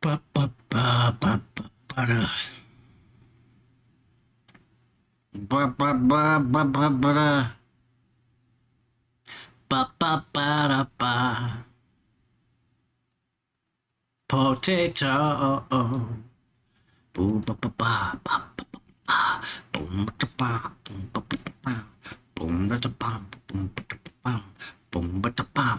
ba ba ba ba ba da. Ba ba ba ba ba ba da. Ba ba ba da ba. Potato. Boom ba ba ba ba ba ba. Boom ba ba boom ba ba ba. Boom ba ba boom ba ba. Boom ba ba.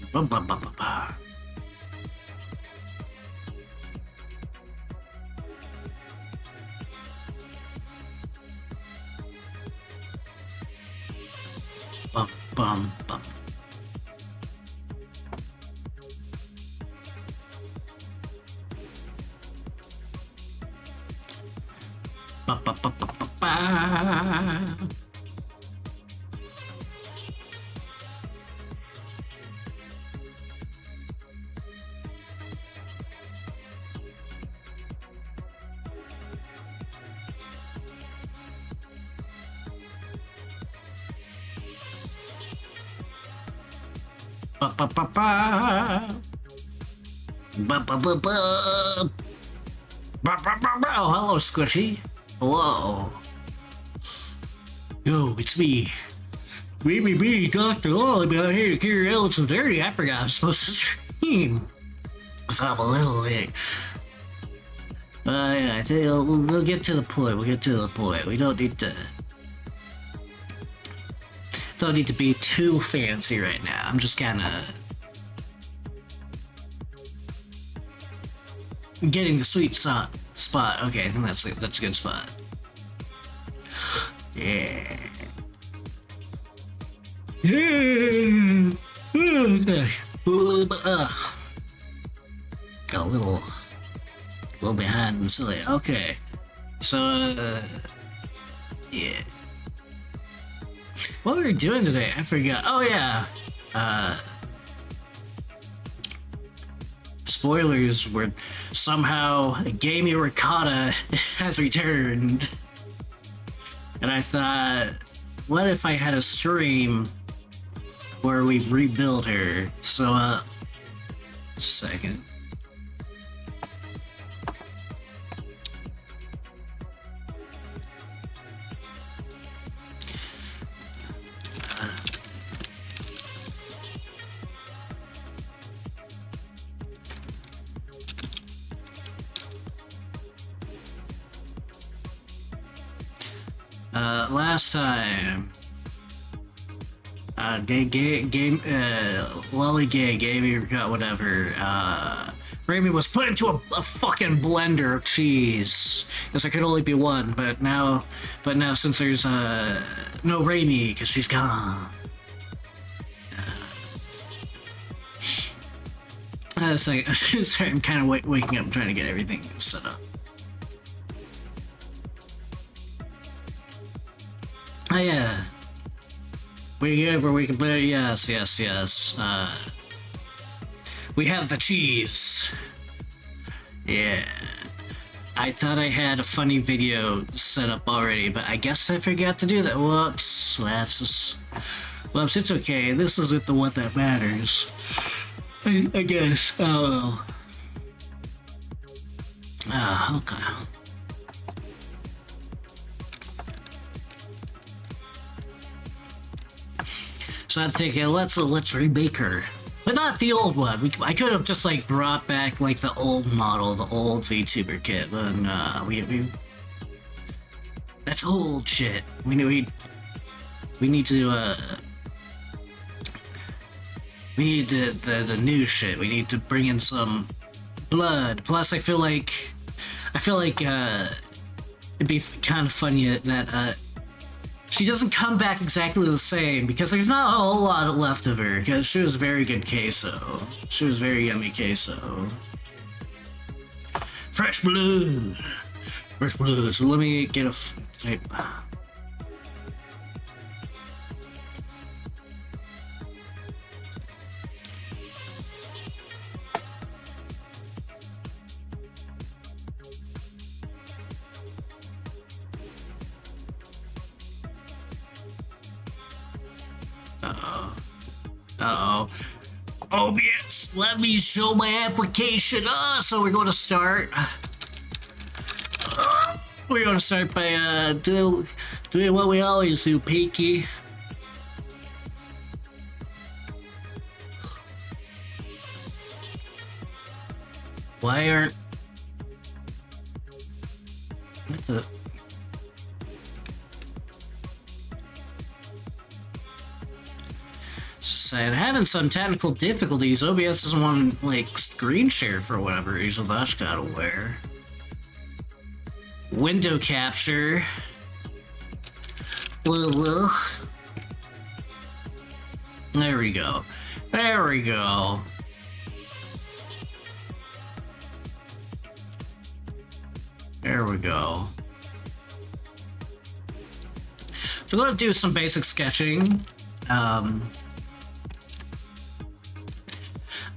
Ba ba ba ba ba. Bum bum bum. Ba ba ba ba ba ba. Ba ba ba ba. Ba ba ba ba. Ba ba ba ba. Oh, hello, Squishy. Hello. Yo, it's me. Me, Dr. Lolly out here to carry out some dirty. I forgot I'm supposed to stream. So I'm a little late. Yeah, I think we'll get to the point. We don't need to be too fancy right now. I'm just kind of getting the sweet spot. Okay, I think that's a good spot. Yeah. Yeah. Got a little behind and silly. Okay. So, yeah. What were we doing today? I forgot. Oh yeah. Spoilers were somehow Gamey Ricotta has returned. And I thought, what if I had a stream where we rebuild her? So, second. Last time, Gamey Ricotta, whatever, Rami was put into a fucking blender of cheese, because there could only be one, but now since there's, no Rami, because she's gone. Sorry, I'm kind of waking up and trying to get everything set up. Oh yeah. We can play. Yes. We have the cheese. Yeah. I thought I had a funny video set up already, but I guess I forgot to do that. Whoops. Whoops. It's okay. This isn't the one that matters. I guess. Oh. Okay. So I'm thinking, let's remake her, but not the old one. I could have just like brought back like the old model, the old VTuber kit, but we that's old shit. We need the new shit. We need to bring in some blood. Plus, I feel like it'd be kind of funny that she doesn't come back exactly the same, because there's not a whole lot left of her, because she was very good queso. She was very yummy queso. Fresh blood. Where's blue? So let me get a type. Uh-oh. OBS, let me show my application. So we're going to start. We're going to start by doing what we always do, Pinky. Why aren't... What the... Saying having some technical difficulties. OBS doesn't want to like screen share for whatever reason. That's gotta wear. Window capture. There we go. There we go. There we go. So we're gonna do some basic sketching.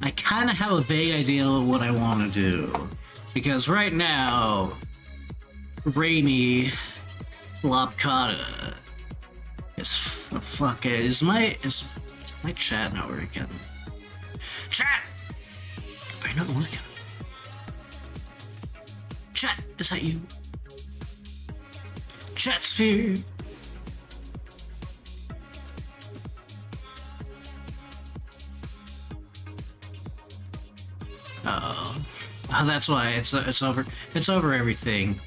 I kind of have a vague idea of what I want to do, because right now, Raimi Lopkata is my chat not working? Chat! Are you not working? Chat, is that you? Chat sphere. Oh, that's why it's over everything.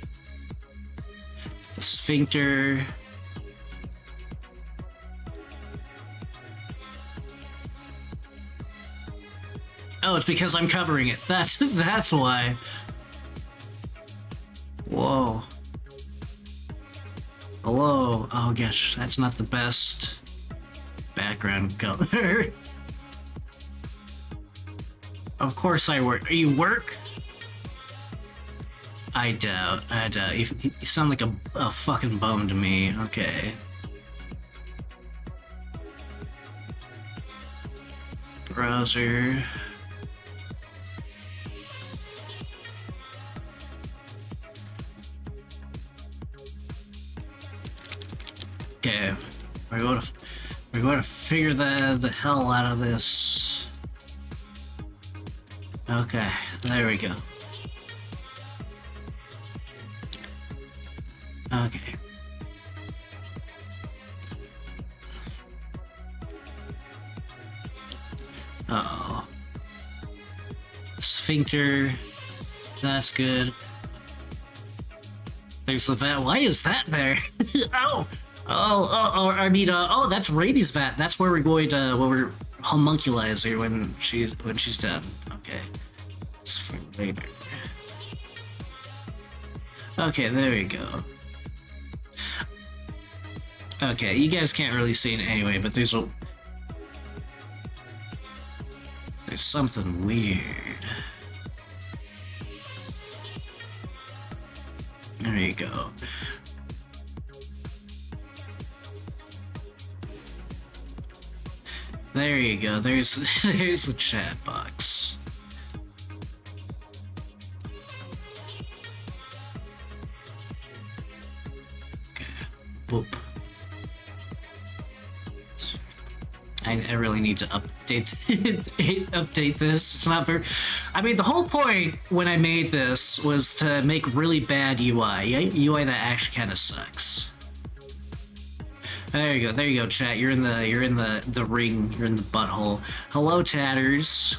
The sphincter. Oh, it's because I'm covering it. That's why. Whoa. Hello. Oh gosh, that's not the best background color. Of course I work. You work? I doubt. You sound like a fucking bum to me. Okay. Browser. Okay. We're going to figure the hell out of this. Okay, there we go. Okay. Uh-oh. Sphincter. That's good. There's the vat. Why is that there? Oh, I mean, oh, that's Raimi's vat. That's where we're going to, where we're homunculize her when she's done. Okay. It's for later. Okay, there we go. Okay, you guys can't really see it anyway, but there's something weird. There you go. There you go. There's the chat box. Okay. Boop. I really need to update this. It's not very... I mean, the whole point when I made this was to make really bad UI. UI that actually kind of sucks. There you go, chat. You're in the ring. You're in the butthole. Hello, Tatters.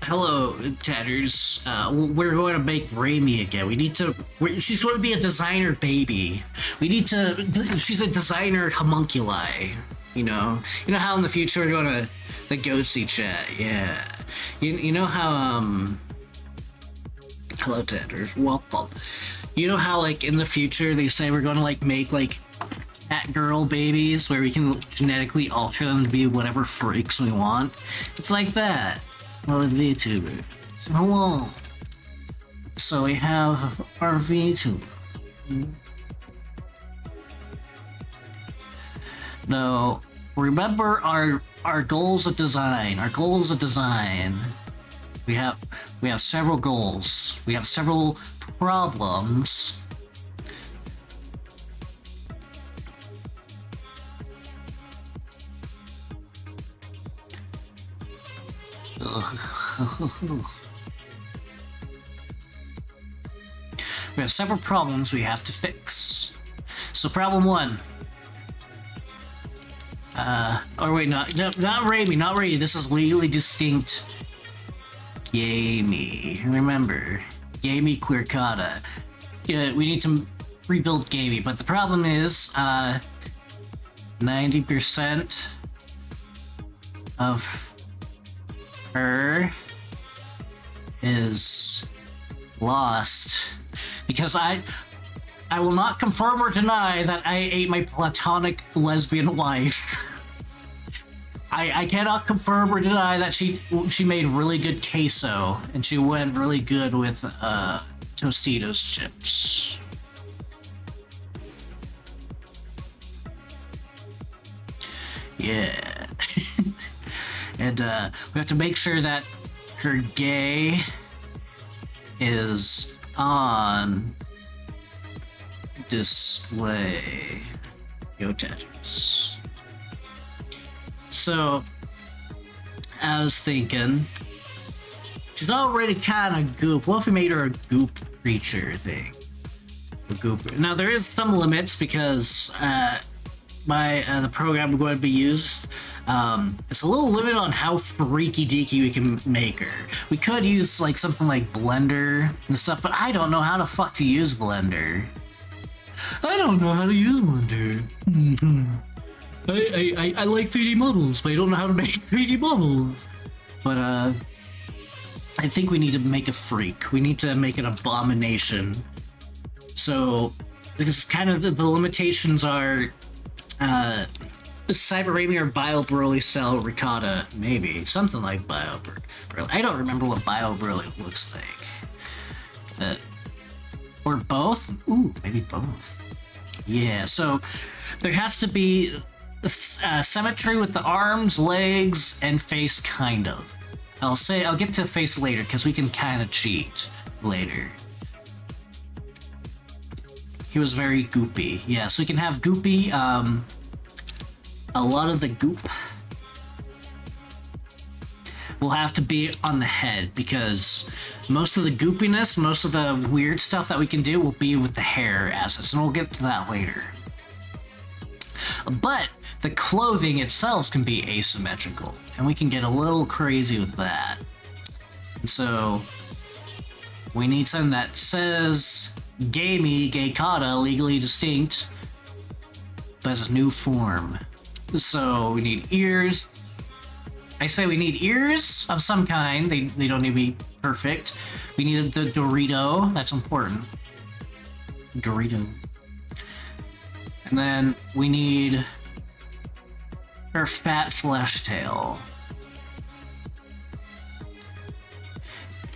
Hello, Tatters. We're going to make Raimi again. She's going to be a designer baby. She's a designer homunculi. You know how in the future we're going to the ghosty chat. Yeah. You know how hello, Tatters. Welcome. You know how like in the future they say we're going to like make like cat girl babies where we can genetically alter them to be whatever freaks we want. It's like that. with VTuber. Hello. So we have our VTuber. Now, remember our goals of design. Our goals of design. We have several goals. We have several problems. We have several problems we have to fix. So problem one. Or wait, not Raimi. This is legally distinct. Gamey. Remember, Gamey Quirkata. Yeah, we need to rebuild Gamey, but the problem is, 90% of her is lost because I will not confirm or deny that I ate my platonic lesbian wife. I cannot confirm or deny that she made really good queso and she went really good with Tostitos chips. Yeah. And we have to make sure that her gay is on display. Yo, Tetris. So, I was thinking, she's already kind of goop. What if we made her a goop creature thing? A goop. Now, there is some limits because the program we're going to be used, it's a little limited on how freaky deaky we can make her. We could use like something like Blender and stuff, but I don't know how the fuck to use Blender. I don't know how to use Blender. I like 3D models, but I don't know how to make 3D models. But I think we need to make a freak. We need to make an abomination. So this is kind of the limitations are Cyber Raimi or Bio Broly Cell Ricotta, maybe something like Bio Broly. I don't remember what Bio Broly looks like. Or both? Ooh, maybe both. Yeah, so there has to be symmetry with the arms, legs, and face, kind of. I'll get to face later because we can kind of cheat later. He was very goopy. Yeah, so we can have goopy. A lot of the goop will have to be on the head because most of the goopiness, most of the weird stuff that we can do will be with the hair assets, and we'll get to that later. But the clothing itself can be asymmetrical, and we can get a little crazy with that. And so we need something that says Gamey, Gaykata, legally distinct, but as a new form. So we need ears. I say we need ears of some kind. They don't need to be perfect. We need the Dorito. That's important. Dorito. And then we need her fat flesh tail.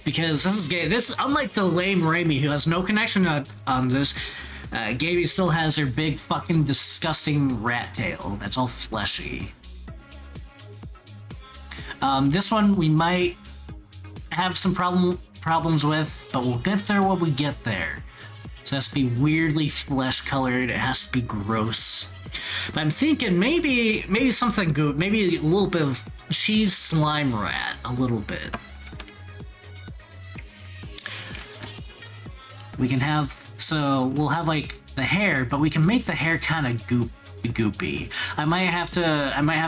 Because this is gay. This, unlike the lame Raimi who has no connection on this, Gaby still has her big fucking disgusting rat tail that's all fleshy. This one we might have some problems with, but we'll get there when we get there. So it has to be weirdly flesh colored. It has to be gross. But I'm thinking maybe something good. Maybe a little bit of cheese slime rat. A little bit. We can have, so we'll have like the hair, but we can make the hair kind of goopy. I might have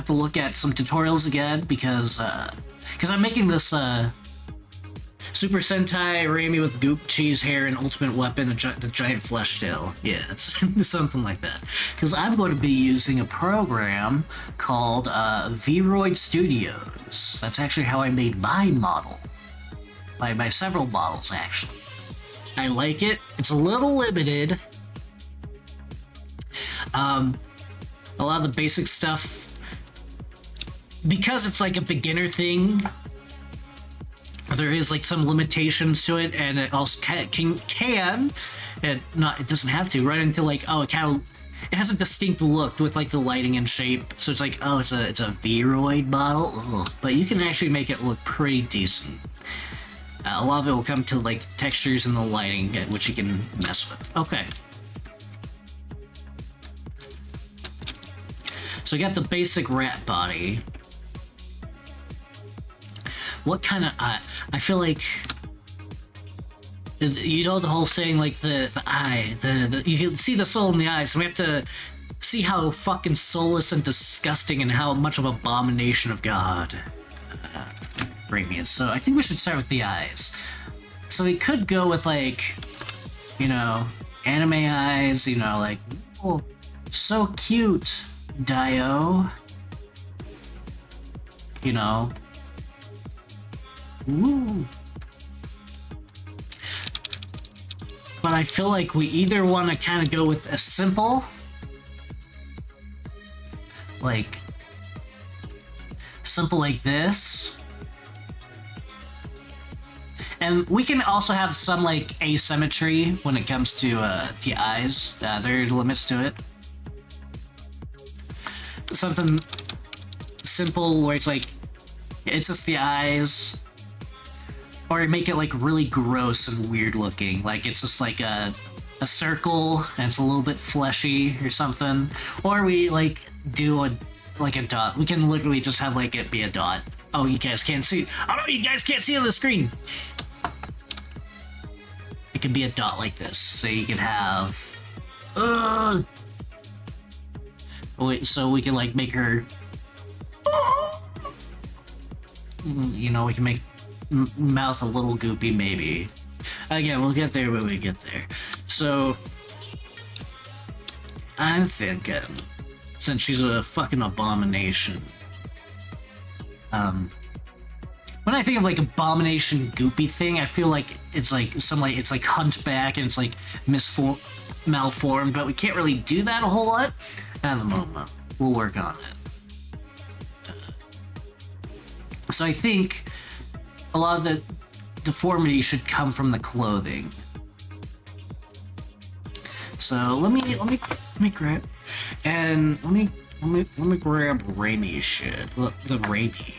to look at some tutorials again because I'm making this Super Sentai Raimi with goop, cheese, hair, and ultimate weapon, the giant flesh tail. Yeah, it's something like that. Because I'm going to be using a program called Vroid Studios. That's actually how I made my model. By several models, actually. I like it. It's a little limited. A lot of the basic stuff, because it's like a beginner thing, there is like some limitations to it, and it also can and not, it doesn't have to run into like, oh, it has a distinct look with like the lighting and shape, so it's like, oh, it's a Vroid model. Ugh. But you can actually make it look pretty decent. A lot of it will come to like textures and the lighting, which you can mess with. Okay. So we got the basic rat body. What kind of I feel like, you know, the whole saying, like the eye, you can see the soul in the eyes. So we have to see how fucking soulless and disgusting and how much of an abomination of God Raimi is. So I think we should start with the eyes. So we could go with like, you know, anime eyes. You know, like, oh, so cute, Dio. You know. Ooh. But I feel like we either want to kind of go with a simple, like this, and we can also have some like asymmetry when it comes to the eyes. There's limits to it. Something simple where it's like, it's just the eyes. Or make it like really gross and weird looking, like it's just like a circle and it's a little bit fleshy or something. Or we like do a dot. We can literally just have like it be a dot. Oh, you guys can't see. Oh no, you guys can't see on the screen. It can be a dot like this, so you can have. Wait, so we can like make her. You know, we can make mouth a little goopy, maybe. Again, we'll get there when we get there. So I'm thinking, since she's a fucking abomination, when I think of like abomination goopy thing, I feel like it's like it's like hunchback and it's like malformed, but we can't really do that a whole lot at the moment. We'll work on it. So I think a lot of the deformity should come from the clothing. So let me grab, and let me grab Raimi's shit. The Raimi.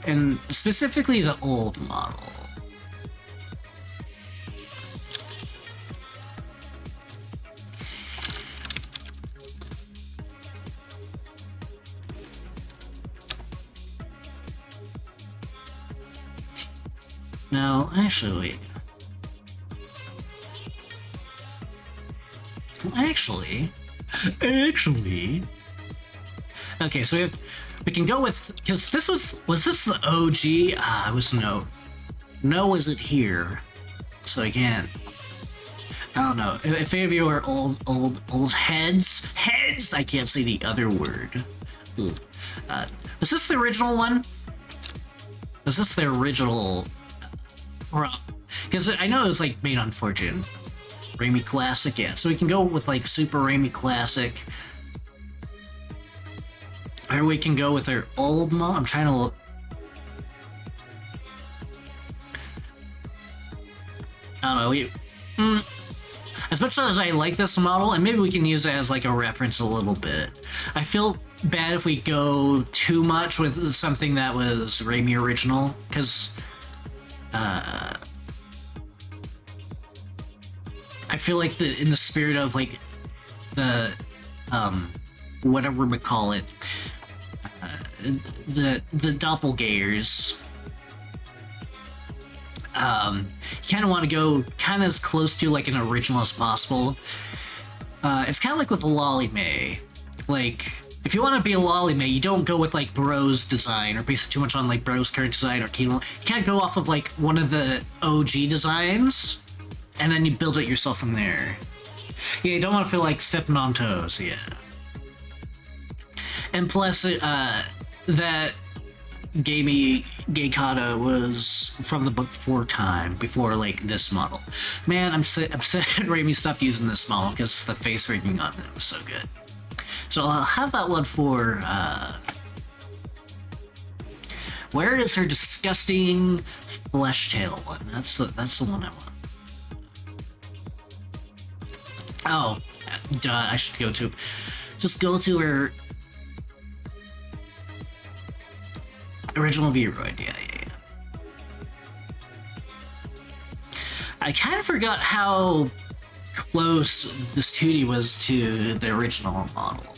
And specifically the old model. Now, actually, okay, so we can go with, because this was this the OG? It was no, is it here? So I can't, I don't know, if any of you are old heads, I can't say the other word. Was this the original one? Was this the original? Because I know it was like made on Fortune. Raimi Classic, yeah. So we can go with like Super Raimi Classic. Or we can go with our old model. I'm trying to look. I don't know. As much as I like this model, and maybe we can use it as like a reference a little bit, I feel bad if we go too much with something that was Raimi original, because I feel like in the spirit of like the whatever we call it, the doppelgangers, you kind of want to go kind of as close to like an original as possible. It's kind of like with Lolly-May. Like, if you want to be a Lolly-May, you don't go with like Bro's design or base it too much on like Bro's current design or Kino. You kind of go off of like one of the OG designs, and then you build it yourself from there. Yeah, you don't want to feel like stepping on toes. Yeah. And plus, that Geikata was from the book before like this model. Man, I'm sad Raimi stopped using this model because the face rigging on it was so good. So I'll have that one for Where is her disgusting flesh tail one? That's the one I want. Oh, duh, I should just go to her original Vroid, yeah. I kind of forgot how close this Tootie was to the original model.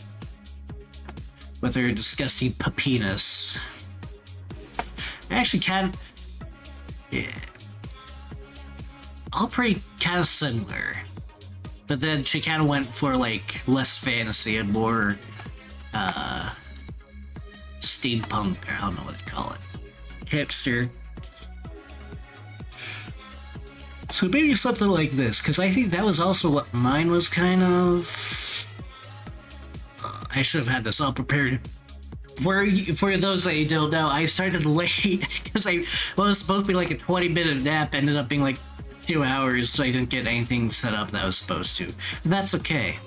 With her disgusting penis. Actually, yeah. All pretty kind of similar. But then she kind of went for like less fantasy and more steampunk, or I don't know what they call it. Hipster. So maybe something like this, because I think that was also what mine was kind of. I should have had this all prepared. For those that you don't know, I started late because it was supposed to be like a 20-minute nap, ended up being like 2 hours, so I didn't get anything set up that I was supposed to. But that's okay.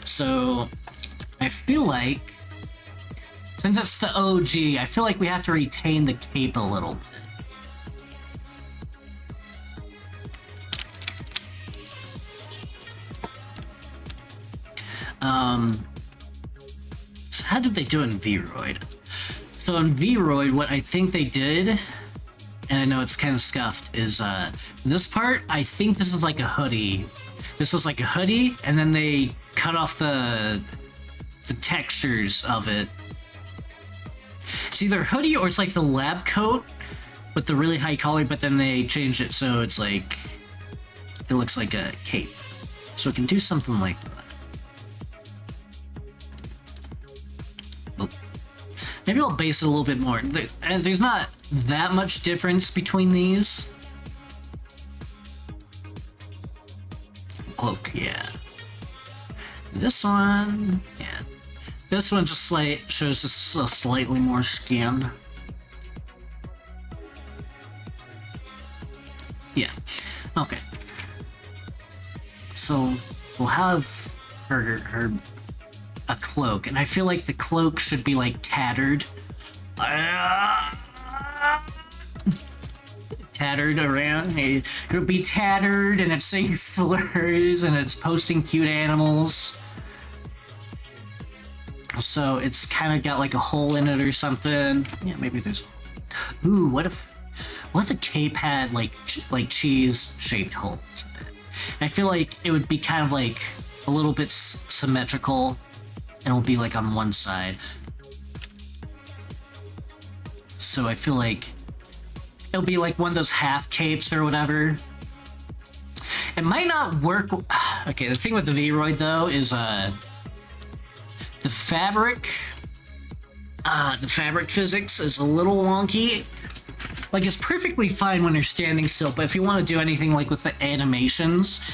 So, I feel like, since it's the OG, I feel like we have to retain the cape a little bit. So how did they do it in Vroid? So in Vroid, what I think they did, and I know it's kind of scuffed, is this part, I think this is like a hoodie. This was like a hoodie, and then they cut off the textures of it. It's either hoodie or it's like the lab coat with the really high collar, but then they changed it so it's like, it looks like a cape. So it can do something like that. Maybe I'll base it a little bit more. And there's not that much difference between these. Cloak, yeah. This one, yeah. This one just shows just a slightly more skin. Yeah. Okay. So we'll have her a cloak, and I feel like the cloak should be like tattered. Tattered around. It'll be tattered, and it's saying slurs, and it's posting cute animals. So it's kind of got like a hole in it or something. Yeah, maybe there's. Ooh, what if the cape had like cheese-shaped holes in it? I feel like it would be kind of like a little bit symmetrical. It'll be like on one side. So I feel like it'll be like one of those half capes or whatever. It might not work. Okay, the thing with the Vroid though is the fabric physics is a little wonky. Like, it's perfectly fine when you're standing still, but if you want to do anything like with the animations,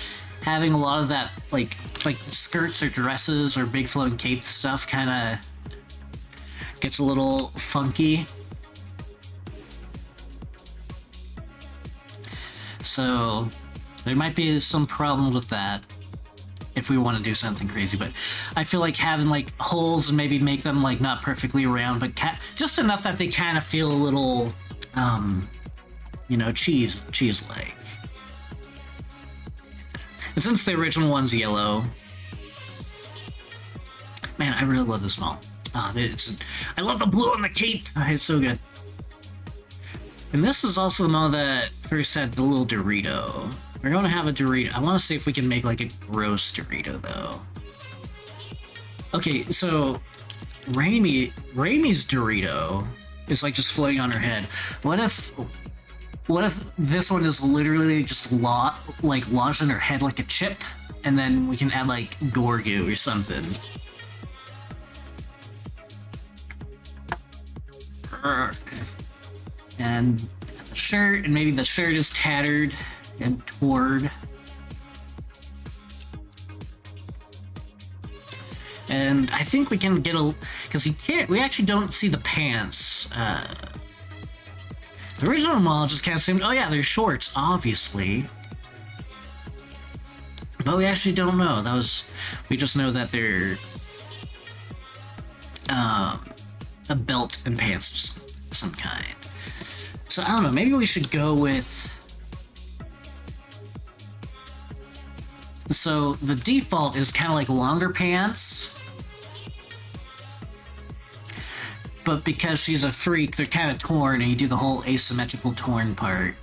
having a lot of that like skirts or dresses or big flowing cape stuff kind of gets a little funky. So there might be some problems with that if we want to do something crazy, but I feel like having like holes and maybe make them like not perfectly round, but just enough that they kind of feel a little you know, cheese-like. And since the original one's yellow, man, I really love this model. I love the blue on the cape. It's so good. And this is also the model that first had the little Dorito. We're gonna have a Dorito. I want to see if we can make like a gross Dorito though. Okay, so Raimi's Dorito is like just floating on her head. What if this one is literally just lodged in her head like a chip, and then we can add like Gorgu or something. And the shirt, and maybe the shirt is tattered and torn. And I think we can get because we actually don't see the pants. The original model just kind of seemed, oh yeah, they're shorts, obviously. But we actually don't know. We just know that they're, a belt and pants of some kind. So I don't know, maybe we should go with... So the default is kind of like longer pants, but because she's a freak, they're kind of torn, and you do the whole asymmetrical torn part.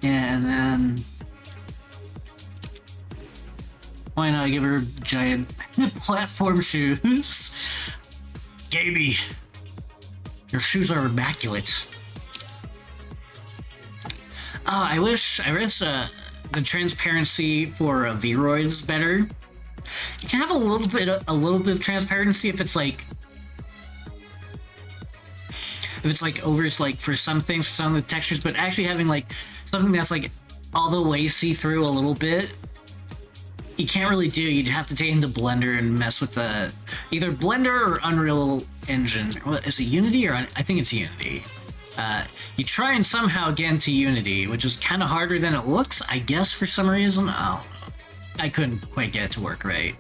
Yeah, and then why not give her giant platform shoes? Gaby, your shoes are immaculate. Oh, I wish the transparency for Vroid's better. You can have a little bit of transparency if it's like over, it's like for some things, for some of the textures, but actually having like something that's like all the way see-through a little bit, you can't really do. You'd have to take it into Blender and mess with the either Blender or Unreal Engine. What is it, Unity or I think it's Unity. You try and somehow get into Unity, which is kind of harder than it looks, I guess, for some reason. Oh, I couldn't quite get it to work right.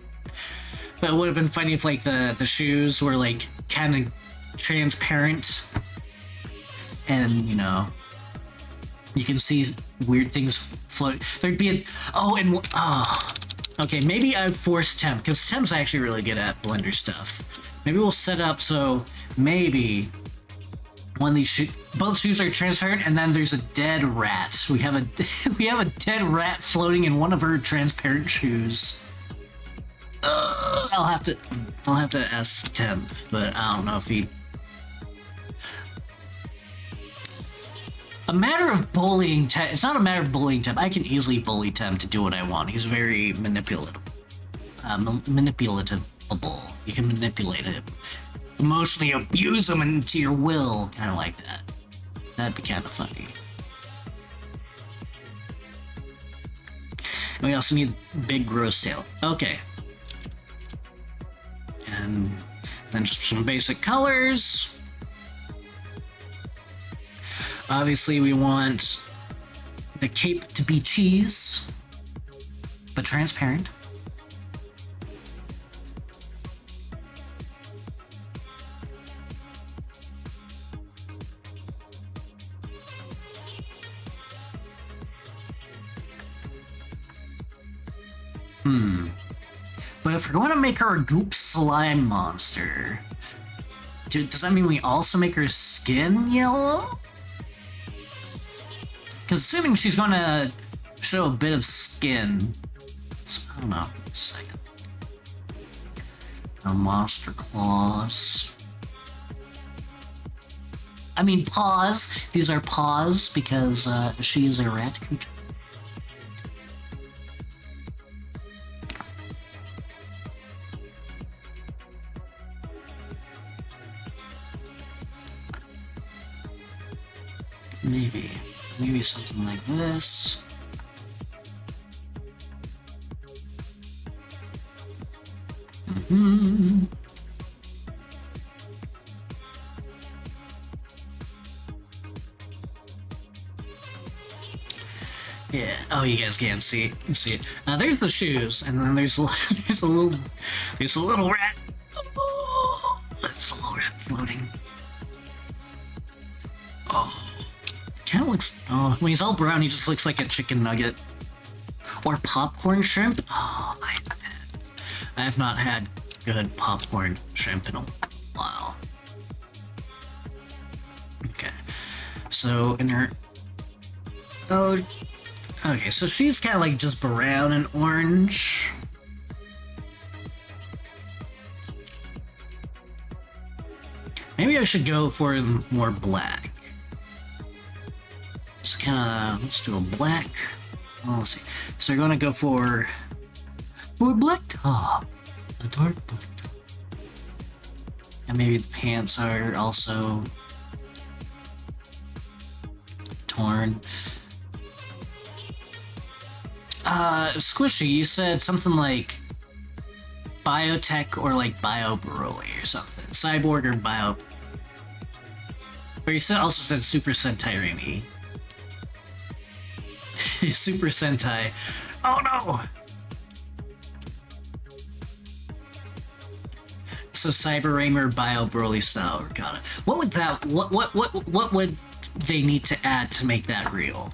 But it would have been funny if like the shoes were like kind of transparent, and you know, you can see weird things float. There'd be okay, maybe I'd force Temp, because Temp's actually really good at Blender stuff. Maybe we'll set up so maybe when these both shoes are transparent, and then there's a dead rat. We have a dead rat floating in one of her transparent shoes. I'll have to ask Temp, but I don't know if he. A matter of bullying Temp. It's not a matter of bullying Temp. I can easily bully Temp to do what I want. He's very manipulative. Manipulatable. You can manipulate him. Emotionally abuse him into your will. Kind of like that. That'd be kind of funny. And we also need big gross tail. Okay. And then just some basic colors. Obviously, we want the cape to be cheese, but transparent. But if we're going to make her a goop slime monster, does that mean we also make her skin yellow? Because assuming she's going to show a bit of skin, so, I don't know, a second. Our monster claws. I mean paws. These are paws because she is a rat creature. Maybe something like this. Yeah. Oh, you guys can't see it. You see it. There's the shoes, and then there's a little rat. Oh, there's a little rat floating. Oh. Kind of looks. Oh, when he's all brown, he just looks like a chicken nugget. Or popcorn shrimp. Oh, I have not had good popcorn shrimp in a while. Okay. So, in her. Oh. Okay, so she's kind of like just brown and orange. Maybe I should go for more black. So kind of, let's do a black. Oh, let's see. So we're going to go for black top. A dark black top. And maybe the pants are also torn. Squishy, you said something like biotech or like bio Broly or something. Cyborg or bio. But you also said Super Sentai Remy. Super Sentai. Oh no! So Cyber Raymer Bio Broly style. Got it. What would that? What would they need to add to make that real?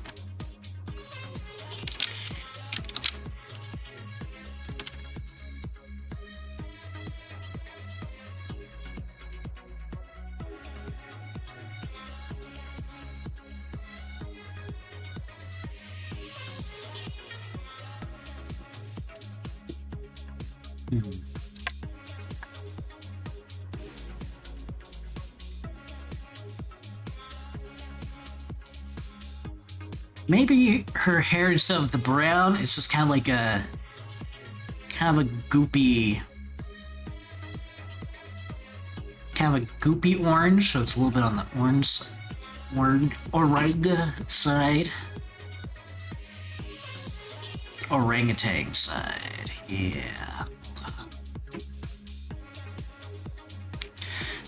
Maybe her hair, instead of the brown, it's just kind of like a goopy, orange. So it's a little bit on the orange side, orangutan side. Yeah.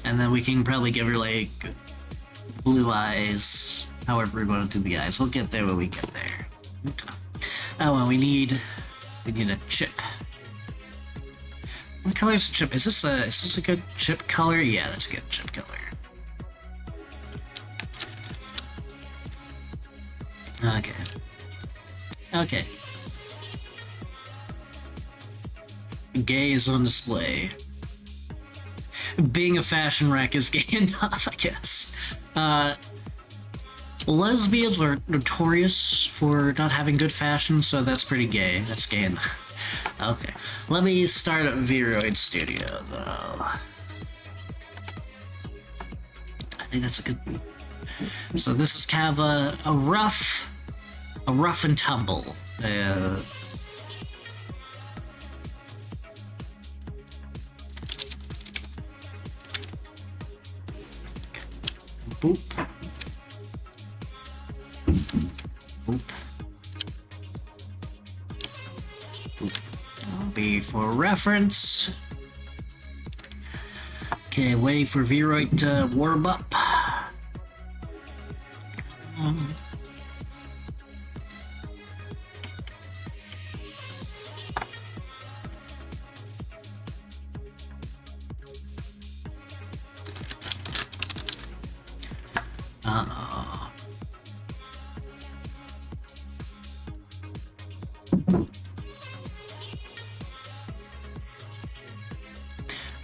And then we can probably give her like blue eyes. However we want to do the eyes. We'll get there when we get there. Okay. Oh, and we need a chip. What color is the chip? Is this a good chip color? Yeah, that's a good chip color. Okay. Okay. Gay is on display. Being a fashion wreck is gay enough, I guess. Lesbians are notorious for not having good fashion, so that's pretty gay. That's gay enough. Okay. Let me start at Viroid Studio, though. I think that's a good... So this is kind of a rough and tumble. Boop. Boop. Boop. That'll be for reference. Okay, waiting for Viroid to warm up.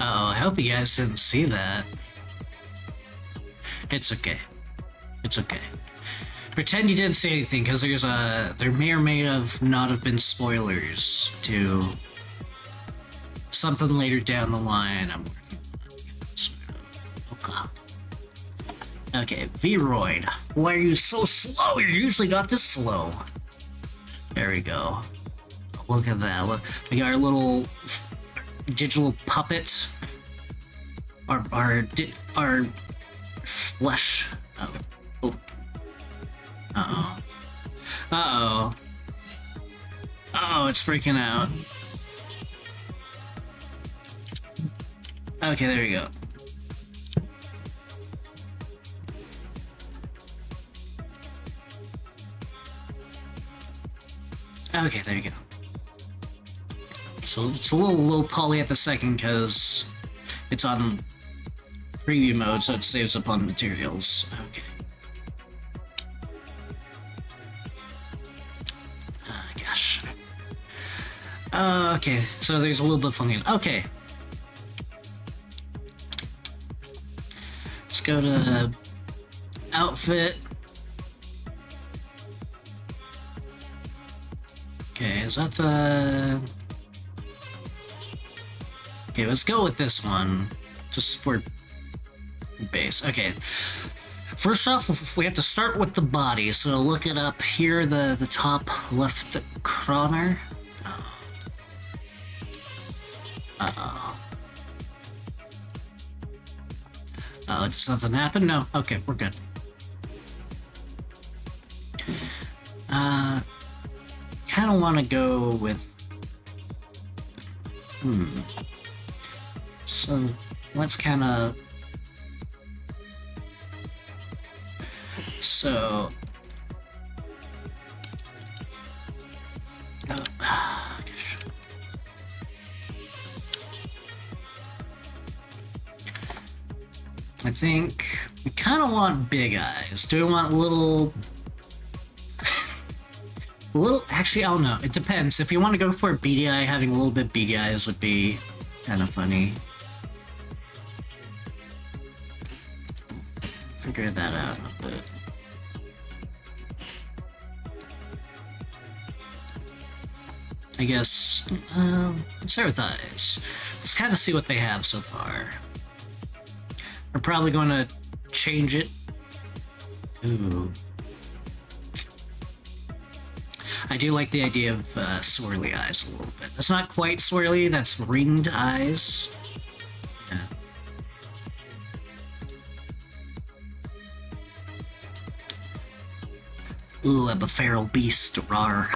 I hope you guys didn't see that. It's okay. It's okay. Pretend you didn't see anything, because there may or may have not have been spoilers to something later down the line. I'm working on. Okay, Viroid. Why are you so slow? You're usually not this slow. There we go. Look at that. Look, we got our little digital puppet. Our flesh. Oh. Uh-oh. Uh-oh. Uh-oh, it's freaking out. Okay, there we go. Okay, there you go. So it's a little low poly at the second because it's on preview mode, so it saves up on materials. Okay. Gosh. Okay, so there's a little bit of funky. Okay. Let's go to outfit. Okay, is that the... Okay, let's go with this one. Just for base. Okay. First off, we have to start with the body. So look it up here, the top left corner. Uh-oh. Oh, did something happen? No. Okay, we're good. Kind of want to go with... So, let's kind of... So... Gosh. I think we kind of want big eyes. Do we want little... Actually, I don't know. It depends. If you want to go for a beady eye, having a little bit beady eyes would be kind of funny. Figure that out a bit. I guess, start with eyes. Let's kind of see what they have so far. We're probably going to change it. Ooh. I do like the idea of swirly eyes a little bit. That's not quite swirly, that's ringed eyes. Yeah. Ooh, I'm a feral beast, rawr.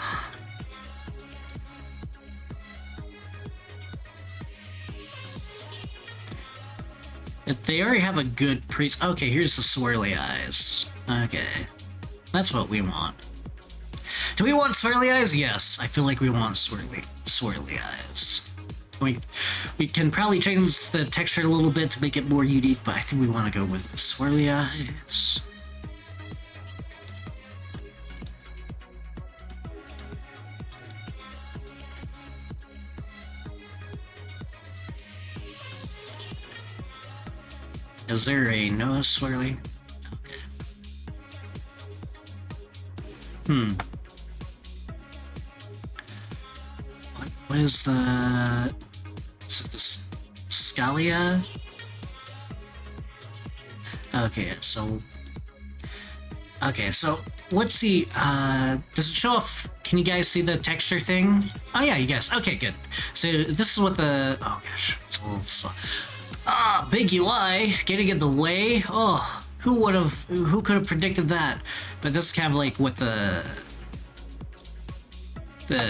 If they already have a good pre- Okay, here's the swirly eyes. Okay. That's what we want. Do we want swirly eyes? Yes, I feel like we want swirly eyes. We can probably change the texture a little bit to make it more unique, but I think we want to go with swirly eyes. Is there a no swirly? Okay. What is the... Is it the Scalia? Okay, so let's see, does it show off, can you guys see the texture thing? Oh yeah, you guys, okay, good. So this is what the, oh gosh, it's a little slow. Big UI, getting in the way, oh, who could have predicted that? But this is kind of like what the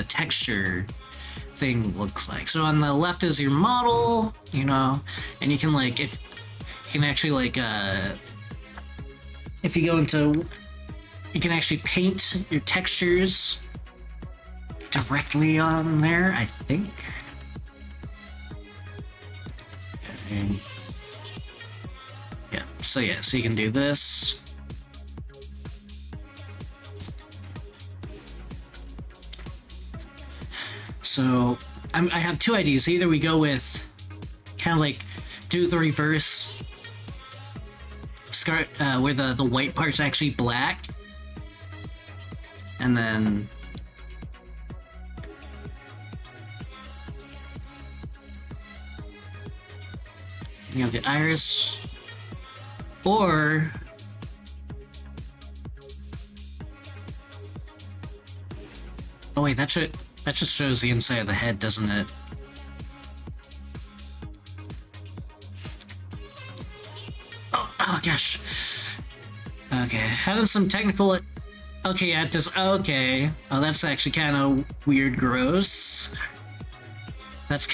texture thing looks like. So on the left is your model, you know, and you can like, if you can actually like, if you go into, you can actually paint your textures directly on there, I think. Okay. Yeah, so you can do this. So I have two ideas. Either we go with kind of like do the reverse skirt where the white part's actually black, and then you have the iris, or oh wait, that just shows the inside of the head, doesn't it? Oh gosh. Okay, having some technical. Okay, yeah, okay. Oh, that's actually kind of weird, gross. That's.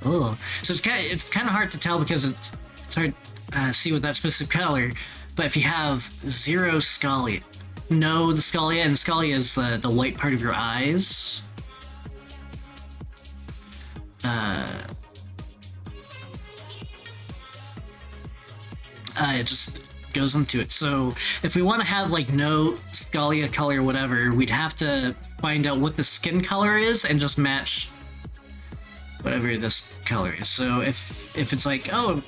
Oh, so it's kind of hard to tell because it's hard to see with that specific color. But if you have zero scalia, no, the scalia, and scalia is the white part of your eyes. It just goes into it. So if we want to have like no scalia color or whatever, we'd have to find out what the skin color is and just match whatever this color is. So if it's like, oh,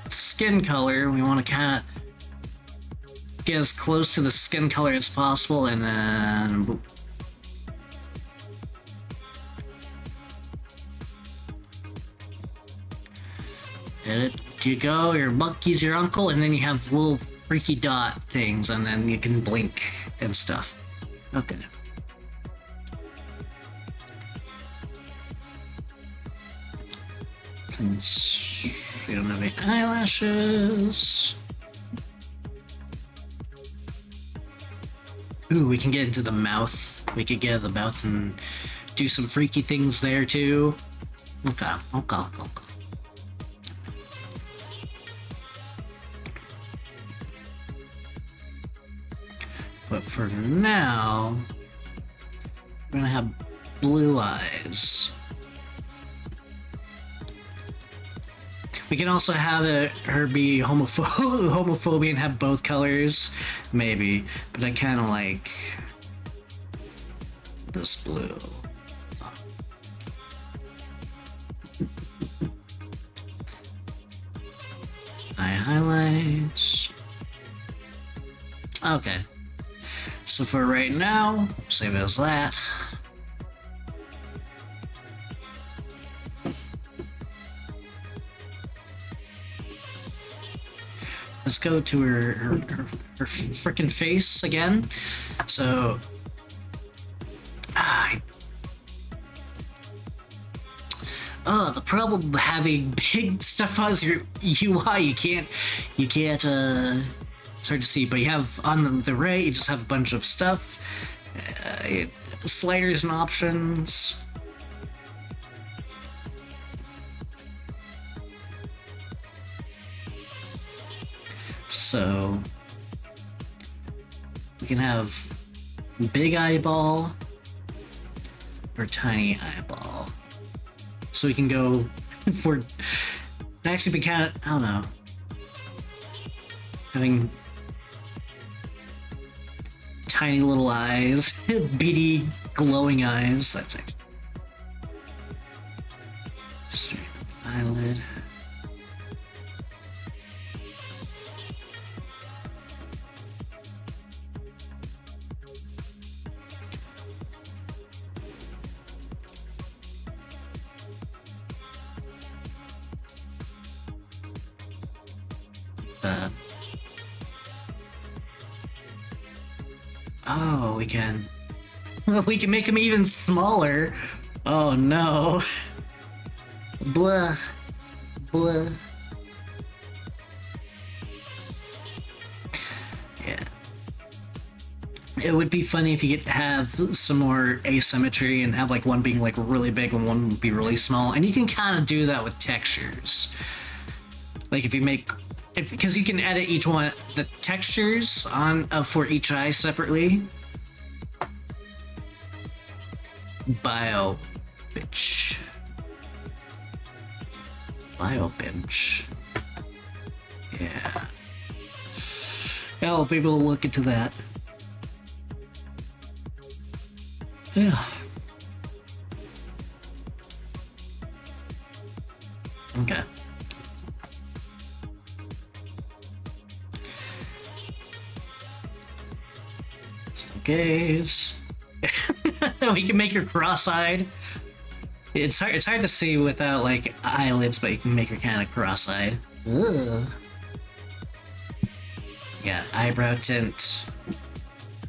skin color, we want to kind of get as close to the skin color as possible, and then edit. You go, your monkey's your uncle, and then you have little freaky dot things, and then you can blink and stuff. Okay. Since we don't have any eyelashes. Ooh, we can get into the mouth. We could get the mouth and do some freaky things there too. Okay. But for now, we're gonna have blue eyes. We can also have her be homophobia and have both colors, maybe. But I kind of like this blue. Eye highlights. Okay. So for right now, save it as that. Let's go to her freaking face again. So, the problem with having big stuff on your UI, you can't, it's hard to see, but you have on the right, you just have a bunch of stuff, sliders and options. So we can have big eyeball or tiny eyeball. So we can go for actually be kind of, I don't know, having tiny little eyes, beady glowing eyes. That's actually straight eyelid. Oh, we can. Well, we can make them even smaller. Oh no. Blah. Blah. Yeah. It would be funny if you could have some more asymmetry and have like one being like really big and one be really small. And you can kind of do that with textures. Like if you make, because you can edit each one, the textures on for each eye separately. Bio bitch. Yeah. Oh, maybe we'll look into that. Yeah. Okay. Gaze. We can make her cross-eyed. It's hard to see without like eyelids, but you can make her kind of cross-eyed. Ugh. Yeah, eyebrow tint,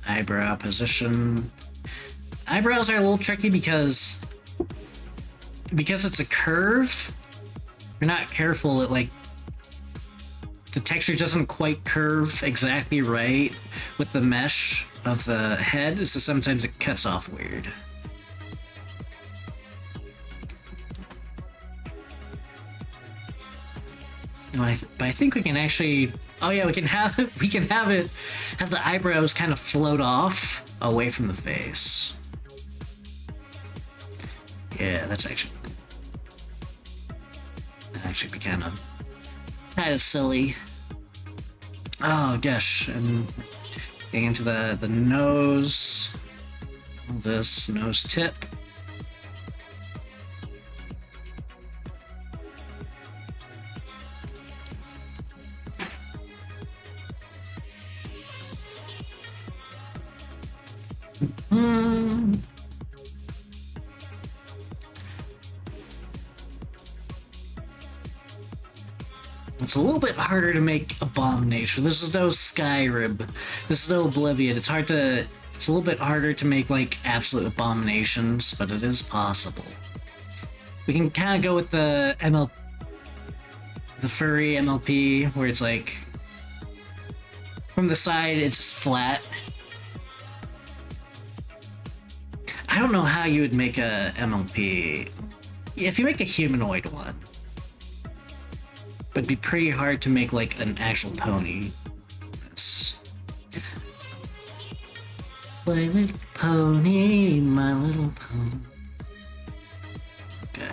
eyebrow position. Eyebrows are a little tricky because it's a curve. If you're not careful, it like the texture doesn't quite curve exactly right with the mesh of the head, so sometimes it cuts off weird. But I think we can actually. Oh yeah, we can have the eyebrows kind of float off away from the face. Yeah, that'd actually be kind of silly. Oh gosh, and getting into the nose, this nose tip. It's a little bit harder to make Abomination. This is no Skyrim. This is no Oblivion. It's a little bit harder to make like absolute abominations, but it is possible. We can kind of go with the furry MLP, where it's like from the side it's just flat. I don't know how you would make a MLP. If you make a humanoid one, but it'd be pretty hard to make like an actual pony. My Little Pony, My Little Pony. Okay.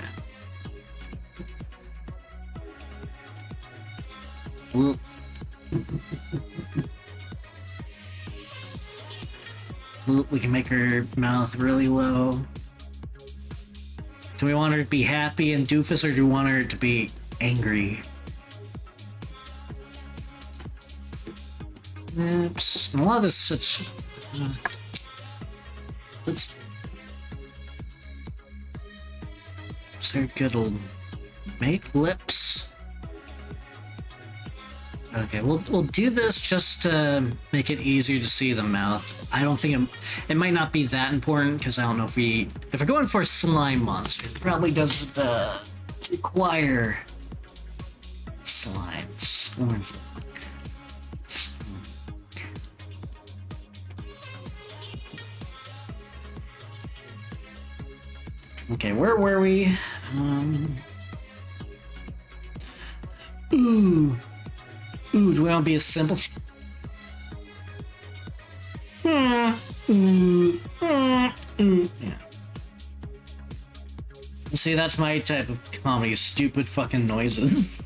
Whoop. Whoop, we can make her mouth really low. Do we want her to be happy and doofus, or do we want her to be angry? Oops. A lot of this, let's there good old make lips. Okay, we'll do this just to make it easier to see the mouth. I don't think it might not be that important, because I don't know if we're going for a slime monster, it probably doesn't require slime. Scornful. Okay, where were we? Ooh, do we want to be a simple? Yeah. See, that's my type of comedy, stupid fucking noises.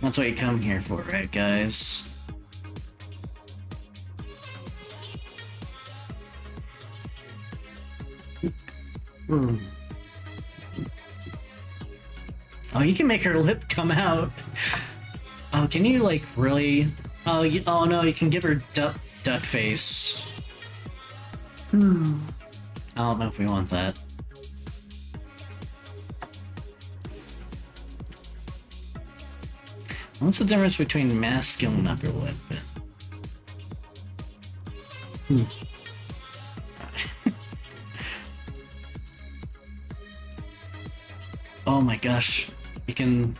That's what you come here for, right, guys? Oh, you can make her lip come out. Oh, can you, like, really? Oh, oh no, you can give her duck face. I don't know if we want that. What's the difference between masculine and upper lip? Oh my gosh, you can...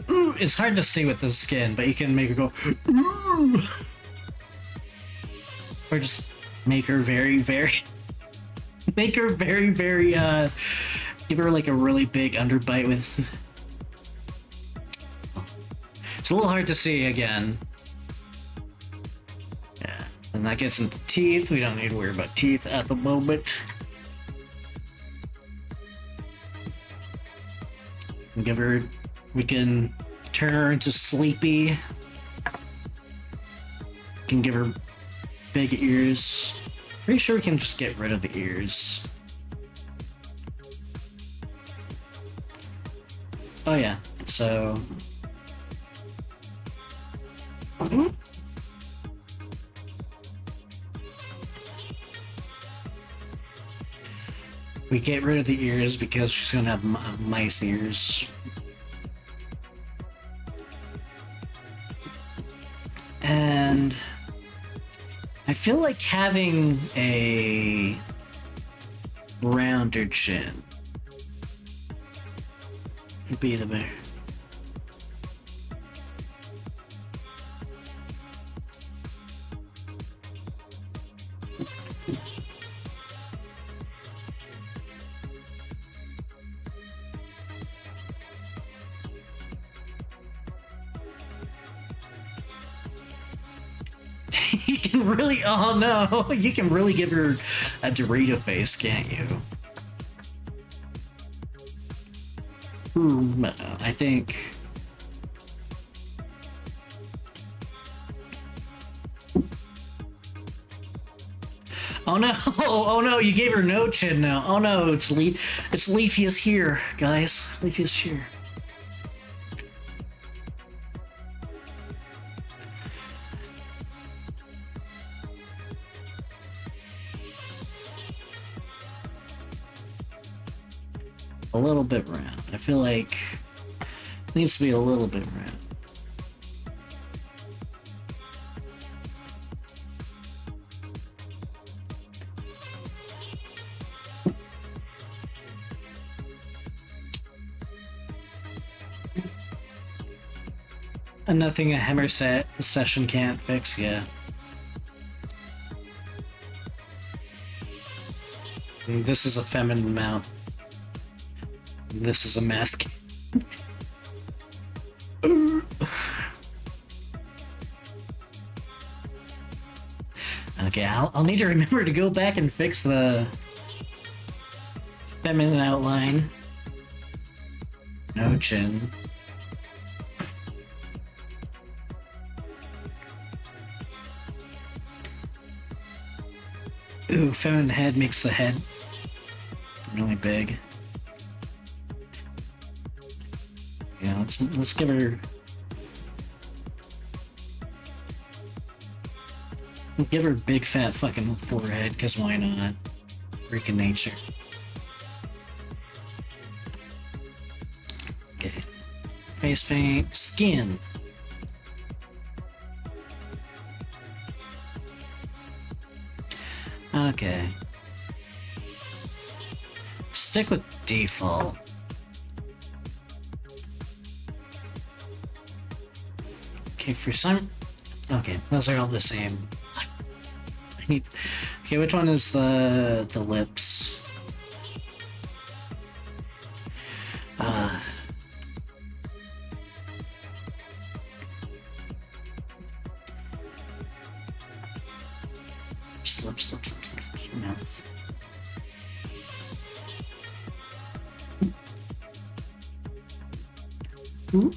Ooh, it's hard to see with the skin, but you can make her go... Ooh. Or just make her very, very... make her very, very, give her like a really big underbite with... It's a little hard to see again. Yeah, and that gets into teeth. We don't need to worry about teeth at the moment. We can turn her into Sleepy. We can give her big ears. Pretty sure we can just get rid of the ears. Oh yeah, so... We get rid of the ears because she's gonna have mice ears. And I feel like having a rounder chin would be the better. You can really, oh no, you can really give her a Dorito face, can't you? I think... Oh no, oh no, you gave her no chin now. Oh no, it's Leafy is here, guys. Leafy is here. A little bit round. I feel like it needs to be a little bit round. And nothing a Hammer session can't fix, yeah. And this is a feminine mouth. This is a mask. Okay, I'll need to remember to go back and fix the feminine outline. No chin. Ooh, feminine head makes the head really big. Yeah, let's give her. Give her big fat fucking forehead, cause why not? Freaking nature. Okay. Face paint, skin. Okay. Stick with default. Okay, for some... Okay, those are all the same. I need... Okay, which one is the lips? Lips, mouth. Ooh.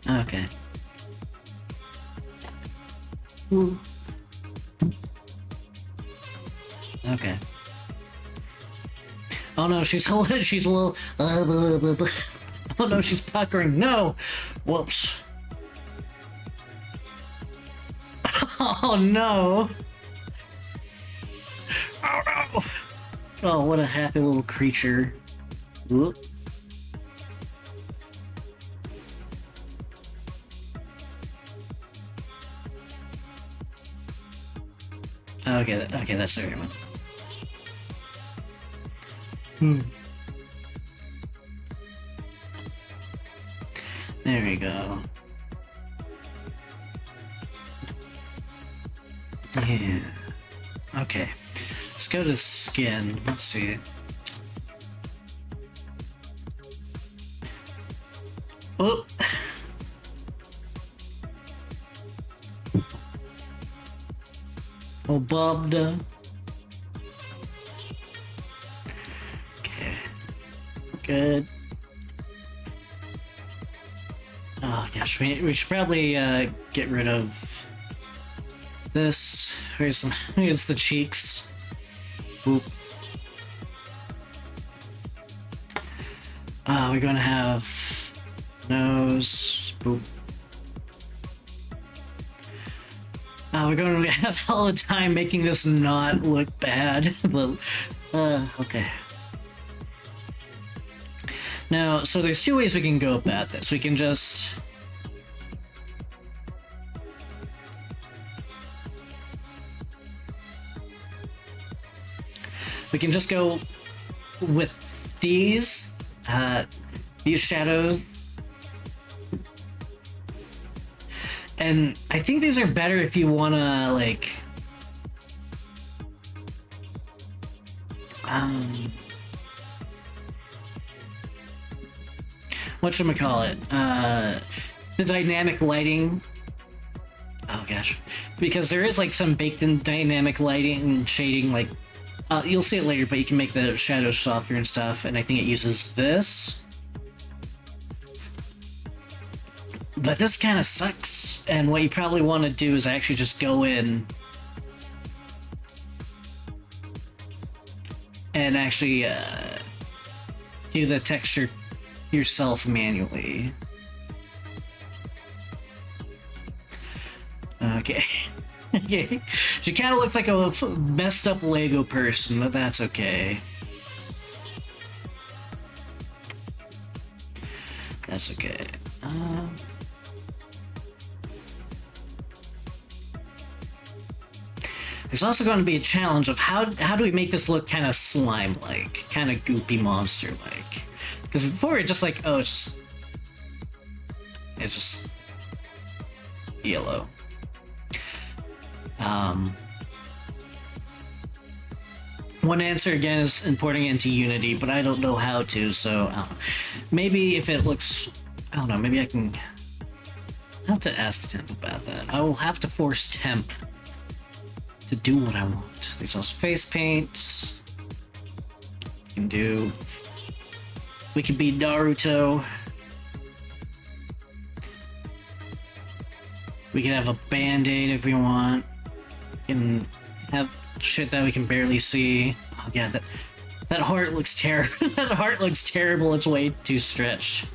Okay. Ooh. Okay. Oh no, she's a little, she's a little, oh no, she's puckering, no! Whoops. Oh no! Oh no! Oh, what a happy little creature. Whoop. Okay, okay, that's the right one. There we go. Yeah. Okay. Let's go to skin. Let's see. Oh! Oh, bobbed. Okay. Good. Oh gosh, we should probably get rid of this. Here's the cheeks. Boop. We're gonna have nose. Boop. We're going to have a hell of a time making this not look bad, but, okay. Now, so there's two ways we can go about this. We can just... We can just go with these shadows. And I think these are better if you wanna, like... whatchamacallit? The dynamic lighting. Oh gosh. Because there is, like, some baked-in dynamic lighting and shading, like... you'll see it later, but you can make the shadows softer and stuff, and I think it uses this. But this kind of sucks, and what you probably want to do is actually just go in and actually do the texture yourself manually. Okay. Okay. She kind of looks like a messed up Lego person, but that's okay. That's okay. There's also going to be a challenge of how do we make this look kind of slime-like, kind of goopy monster-like? Because before it's just like, oh, it's just yellow. One answer again is importing it into Unity, but I don't know how to, so maybe if it looks, I don't know, maybe I can. I'll have to ask Temp about that. I will have to force Temp to do what I want. There's also face paints. We can be Naruto. We can have a band-aid if we want. We can have shit that we can barely see. Oh yeah, that heart looks terrible. That heart looks terrible. It's way too stretched.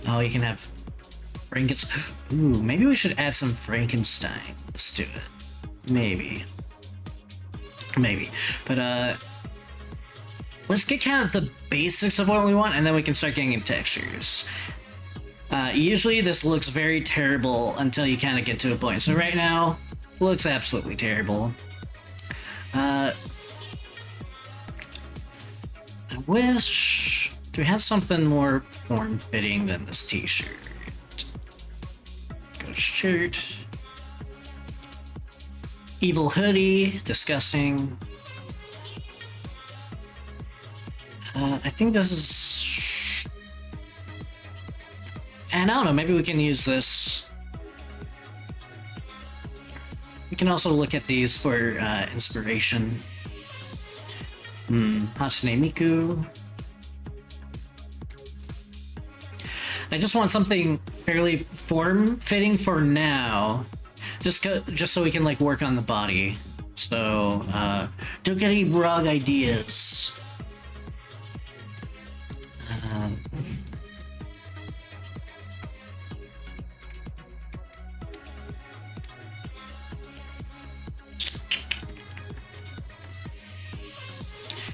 Oh, you can have Frankenstein. Ooh, maybe we should add some Frankenstein. Let's do it. Maybe. But let's get kind of the basics of what we want, and then we can start getting into textures. Usually this looks very terrible until you kind of get to a point. So right now, looks absolutely terrible. I wish... Do we have something more form-fitting than this t-shirt? Ghost shirt. Evil hoodie. Disgusting. I think this is... And I don't know, maybe we can use this. We can also look at these for inspiration. Hatsune Miku. I just want something fairly form-fitting for now. Just so we can like work on the body. So don't get any wrong ideas.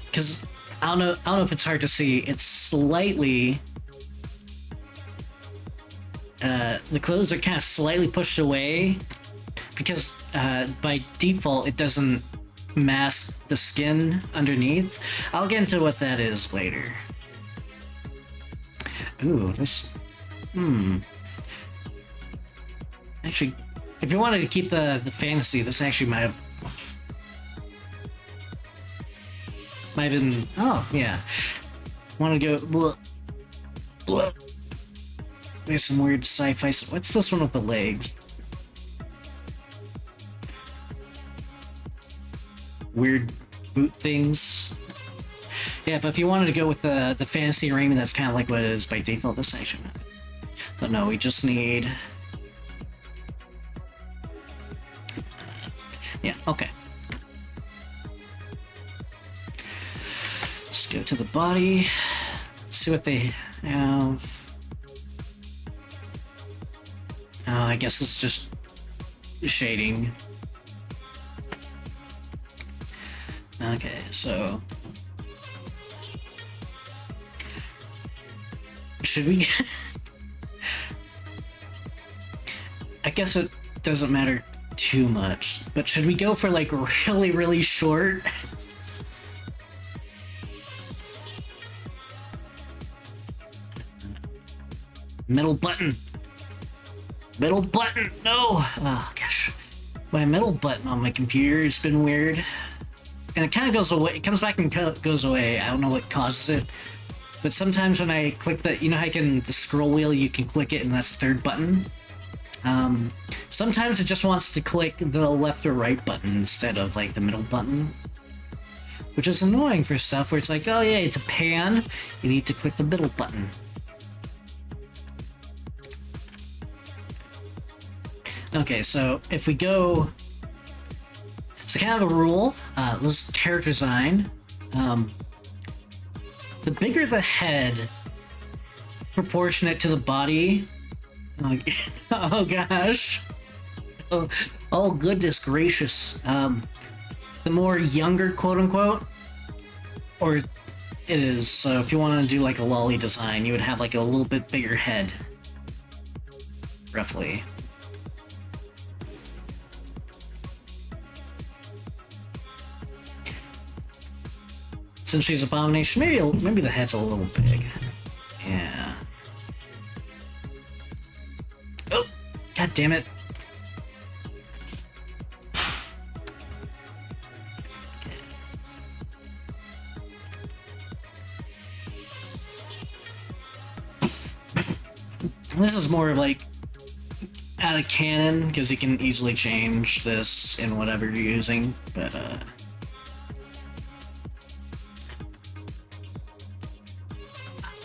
Because I don't know if it's hard to see. It's slightly. The clothes are kind of slightly pushed away because by default it doesn't mask the skin underneath. I'll get into what that is later. Ooh, this... Actually, if you wanted to keep the fantasy, this actually might have been... Oh, yeah. Want to go... Blah, blah. There's some weird sci-fi... What's this one with the legs? Weird boot things. Yeah, but if you wanted to go with the fantasy arrangement, that's kind of like what it is by default this section. But no, we just need... Yeah, okay. Let's go to the body. See what they have. Oh, I guess it's just shading. Okay, so... Should we... I guess it doesn't matter too much, but should we go for like really, really short? Middle button! Middle button! No! Oh gosh. My middle button on my computer has been weird. And it kind of goes away. It comes back and goes away. I don't know what causes it. But sometimes when I click the, you know how the scroll wheel, you can click it and that's the third button? Sometimes it just wants to click the left or right button instead of like the middle button. Which is annoying for stuff where it's like, oh yeah, it's a pan, you need to click the middle button. Okay, so if we go... So kind of a rule, let's character design. The bigger the head, proportionate to the body. Oh gosh. Oh goodness gracious. The more younger, quote unquote, or it is. So if you want to do like a lolly design, you would have like a little bit bigger head, roughly. Since she's Abomination, maybe the head's a little big. Yeah. Oh, god damn it! And this is more of like out of canon because you can easily change this in whatever you're using, but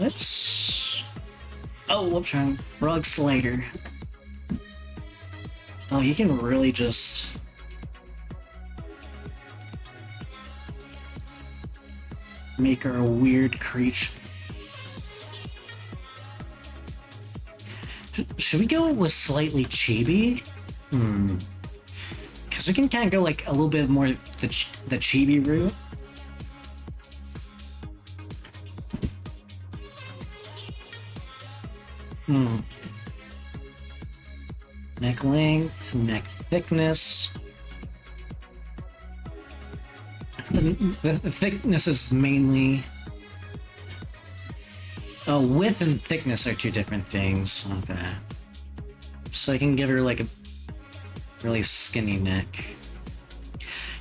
let's. Oh, whoops, wrong. Rug slider. Oh, you can really just. Make her a weird creature. Should we go with slightly chibi? Because we can kind of go like a little bit more the chibi route. Neck length, neck thickness. The thickness is mainly... Oh, width and thickness are two different things. Okay. So I can give her like a really skinny neck.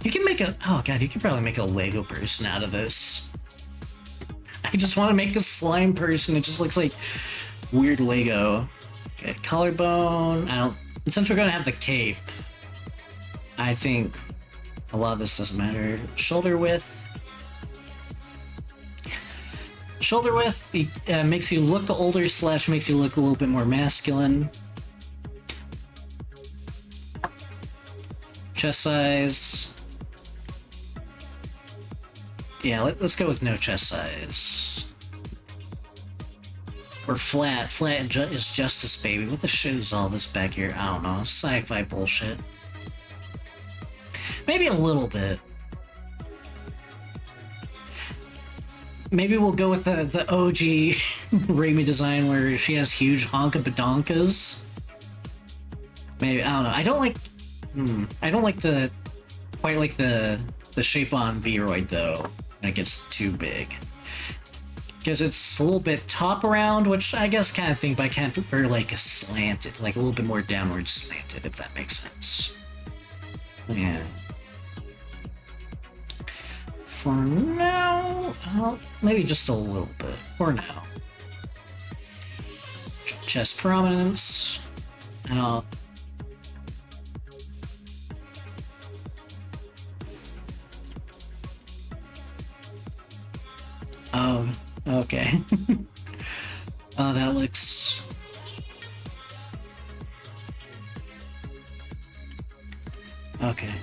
You can make a... Oh god, you can probably make a Lego person out of this. I just want to make a slime person. It just looks like weird Lego. Okay, collarbone. I don't... Since we're gonna have the cape, I think a lot of this doesn't matter. Shoulder width. Shoulder width makes you look older / makes you look a little bit more masculine. Chest size. Yeah, let's go with no chest size. Or flat. Flat is justice, baby. What the shit is all this back here? I don't know. Sci-fi bullshit. Maybe a little bit. Maybe we'll go with the OG Raimi design where she has huge honka badonkas. Maybe, I don't know. I don't like... I don't like the... Quite like the shape on Vroid though. When it gets too big. Because it's a little bit top around, which I guess kind of think, but I kind of prefer like a slanted, like a little bit more downward slanted, if that makes sense. Yeah. For now, maybe just a little bit. For now. Chest prominence. Oh, okay. Oh, that looks... Okay.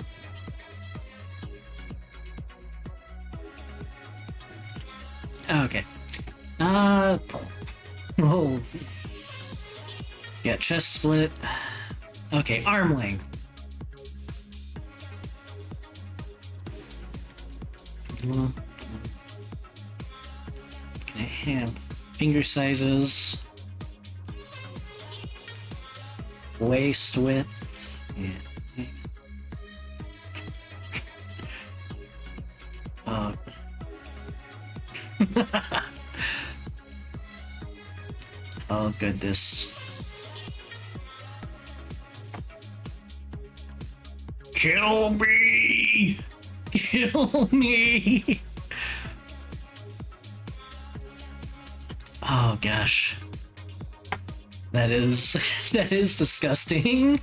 Okay. Oh. Yeah, chest split. Okay, arm length. Can I have finger sizes? Waist width. Yeah. Oh goodness. Kill me! Kill me! Oh gosh. That is disgusting.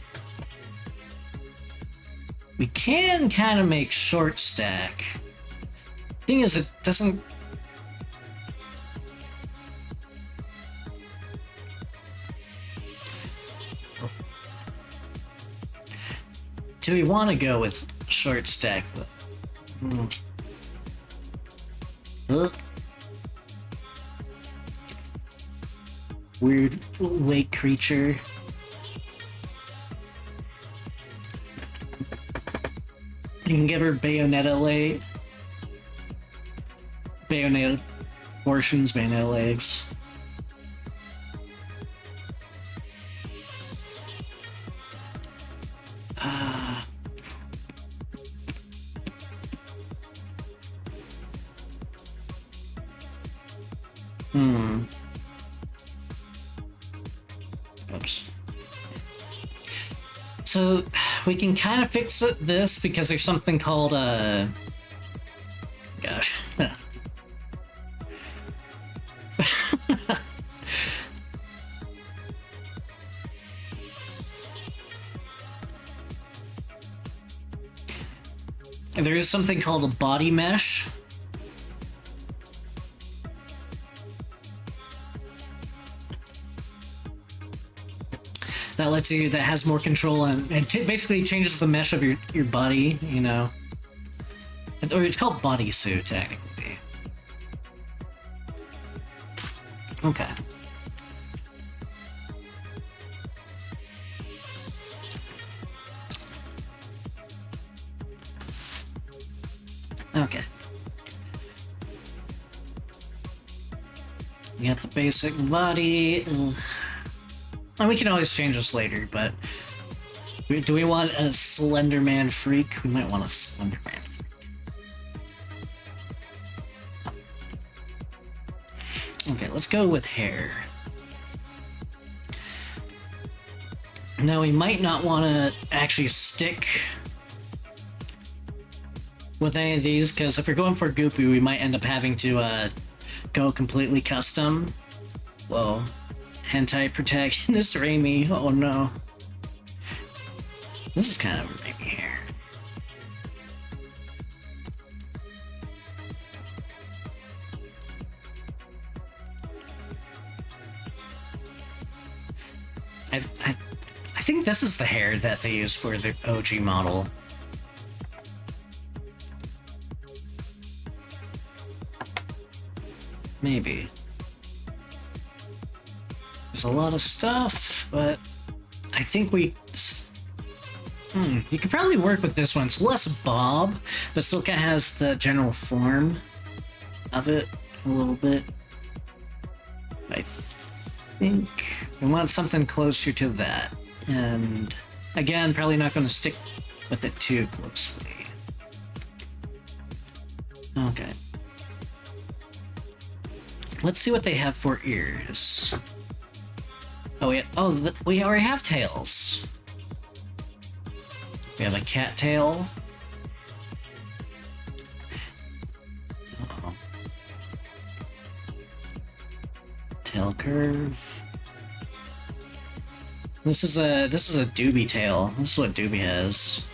We can kind of make short stack. Thing is, it doesn't... Do we want to go with short stack? Weird lake creature. You can give her Bayonetta leg. Bayonetta portions, Bayonetta legs. Oops. So we can kind of fix this because there's something called gosh. there is something called a body mesh. That lets you, that has more control on, and basically changes the mesh of your body, you know. Or it's called bodysuit, technically. Okay. Okay. We got the basic body. Ugh. And we can always change this later, but do we want a Slender Man freak? We might want a Slender Man freak. Okay, let's go with hair. Now, we might not want to actually stick with any of these, because if we're going for Goopy, we might end up having to go completely custom. Whoa. Hentai protagonist Amy. Oh no. This is kind of maybe hair. I think this is the hair that they used for the OG model. Maybe. There's a lot of stuff, but I think we... you could probably work with this one. It's less bob, but still kind of has the general form of it a little bit. I think we want something closer to that. And again, probably not going to stick with it too closely. Okay. Let's see what they have for ears. Oh, we already have tails. We have a cat tail. Uh-oh. Tail curve. This is a Doobie tail. This is what Doobie has.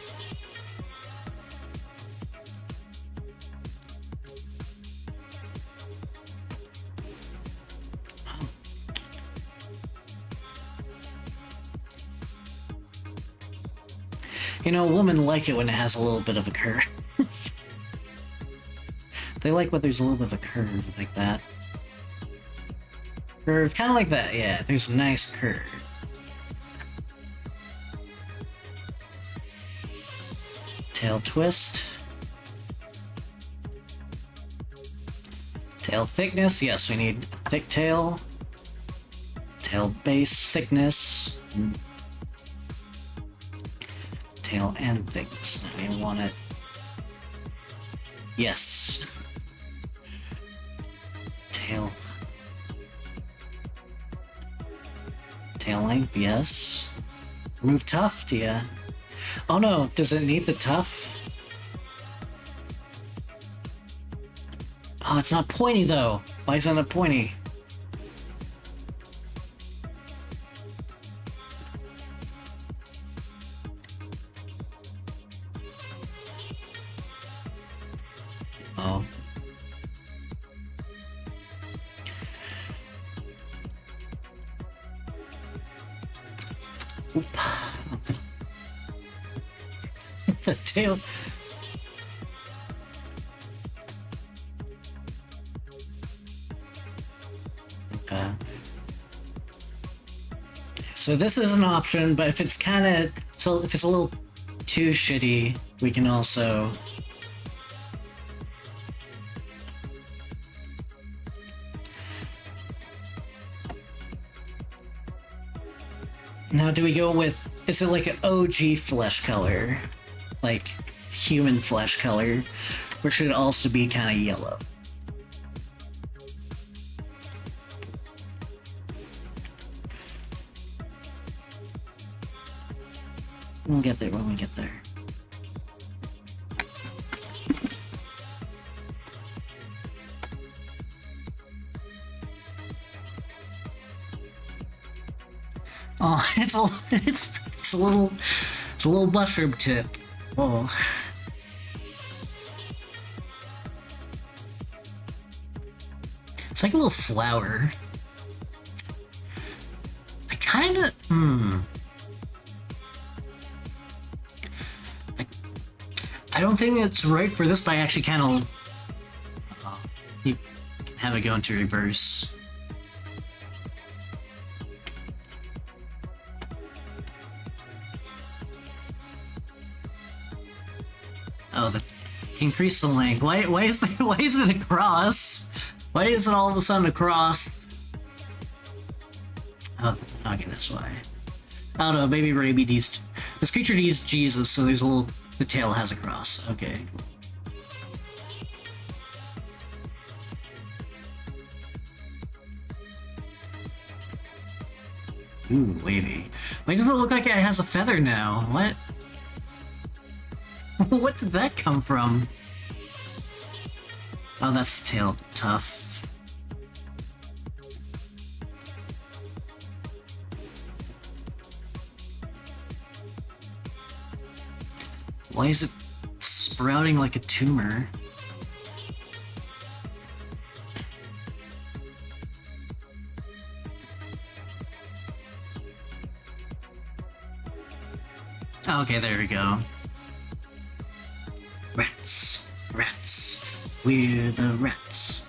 You know, women like it when it has a little bit of a curve. They like when there's a little bit of a curve like that. Curve, kind of like that, yeah. There's a nice curve. Tail twist. Tail thickness, yes, we need thick tail. Tail base thickness. Tail and thickness. I want it. Yes. Tail. Tail length, yes. Remove tuft, yeah. Oh no, does it need the tuft? Oh, it's not pointy though. Why is it not pointy? Oh. Oop. The tail. Okay. So this is an option, but if it's kind of, so if it's a little too shitty, we can also now do we go with, is it like an OG flesh color? Like human flesh color, or should it also be kind of yellow? We'll get there when we get there. Oh, it's a little mushroom tip. Oh. like a little flower. I kind of... I don't think it's right for this, but I actually kind of... you have it go into reverse. Oh, increase the length. Why is it across? Why is it all of a sudden across? Oh, okay, that's why. I don't know, maybe these... This creature needs Jesus, so there's a little... The tail has a cross. Okay. Ooh, wavy. Why does it look like it has a feather now? What? What did that come from? Oh, that's the tail. Tough. Why is it sprouting like a tumor? Oh, okay, there we go. Rats. Rats. We're the rats.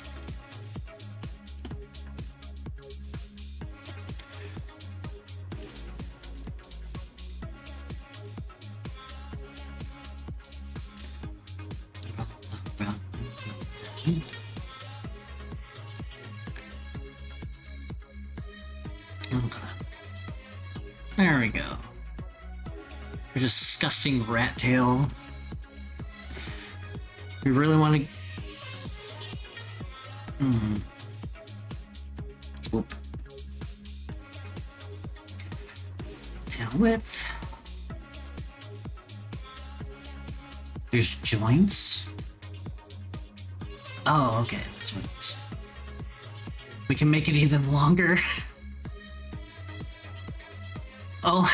There we go. A disgusting rat tail. We really want to... Whoop. Tail width. There's joints. Oh, okay. That's what it is. We can make it even longer. Oh.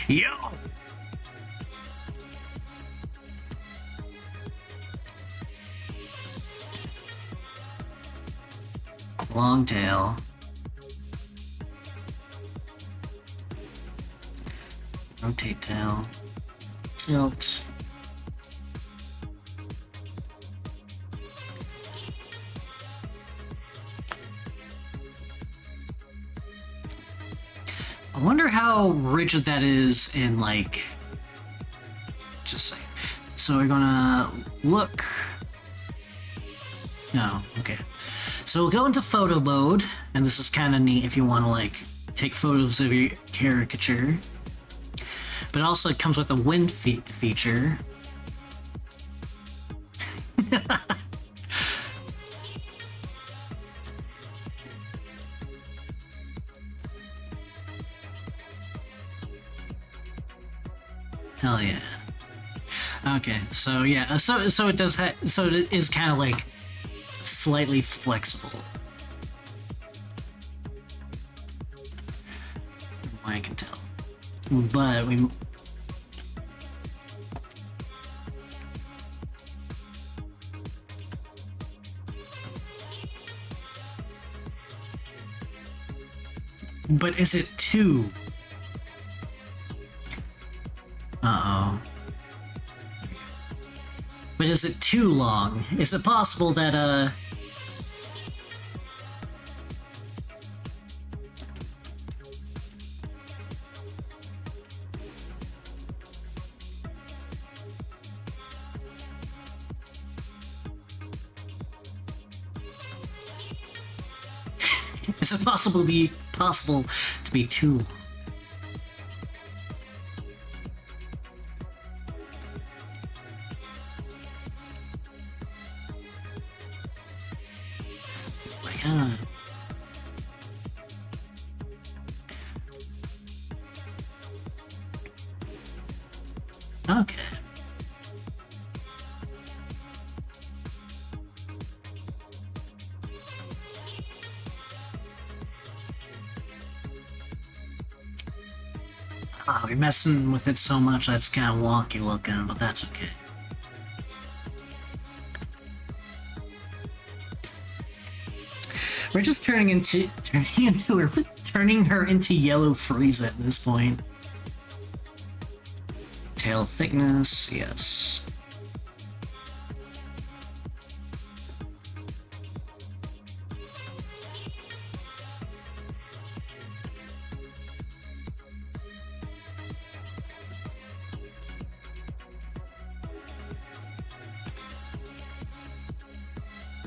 Yo! Long tail. Rotate tail. Tilt. I wonder how rigid that is in, like... Just say. So we're gonna look... No, okay. So we'll go into photo mode, and this is kind of neat if you want to, like, take photos of your caricature. But also it comes with a wind feature. Hell yeah. Okay, so yeah, so it does so it is kind of like slightly flexible. From what I can tell. But we... But is it too... Uh-oh. But is it too long? Is it possible that, is it possible to be too long? Okay. We're messing with it so much that's kind of wonky looking, but that's okay. We're just turning her into yellow Frieza at this point. Tail thickness, yes.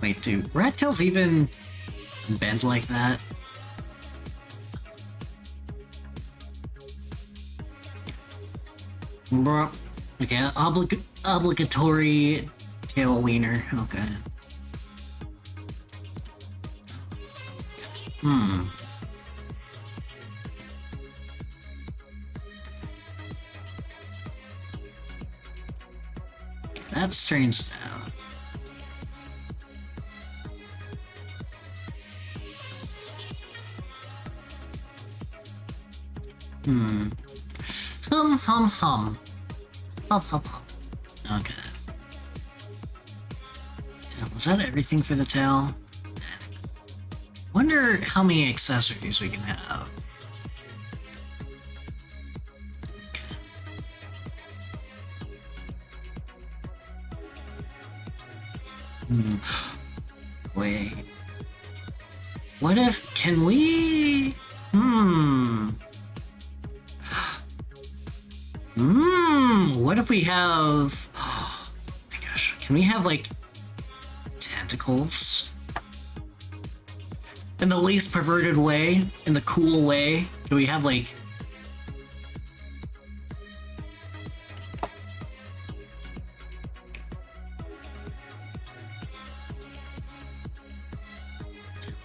Wait, do rat tails even bend like that? Bro. Okay, obligatory tail wiener. Okay. That straightens it out. Hum. Hum. Okay. Was that everything for the tail? Wonder how many accessories we can have. Okay. Wait. What if... Can we... What if we have... Oh my gosh. Can we have, like, tentacles? In the least perverted way? In the cool way? Do we have, like...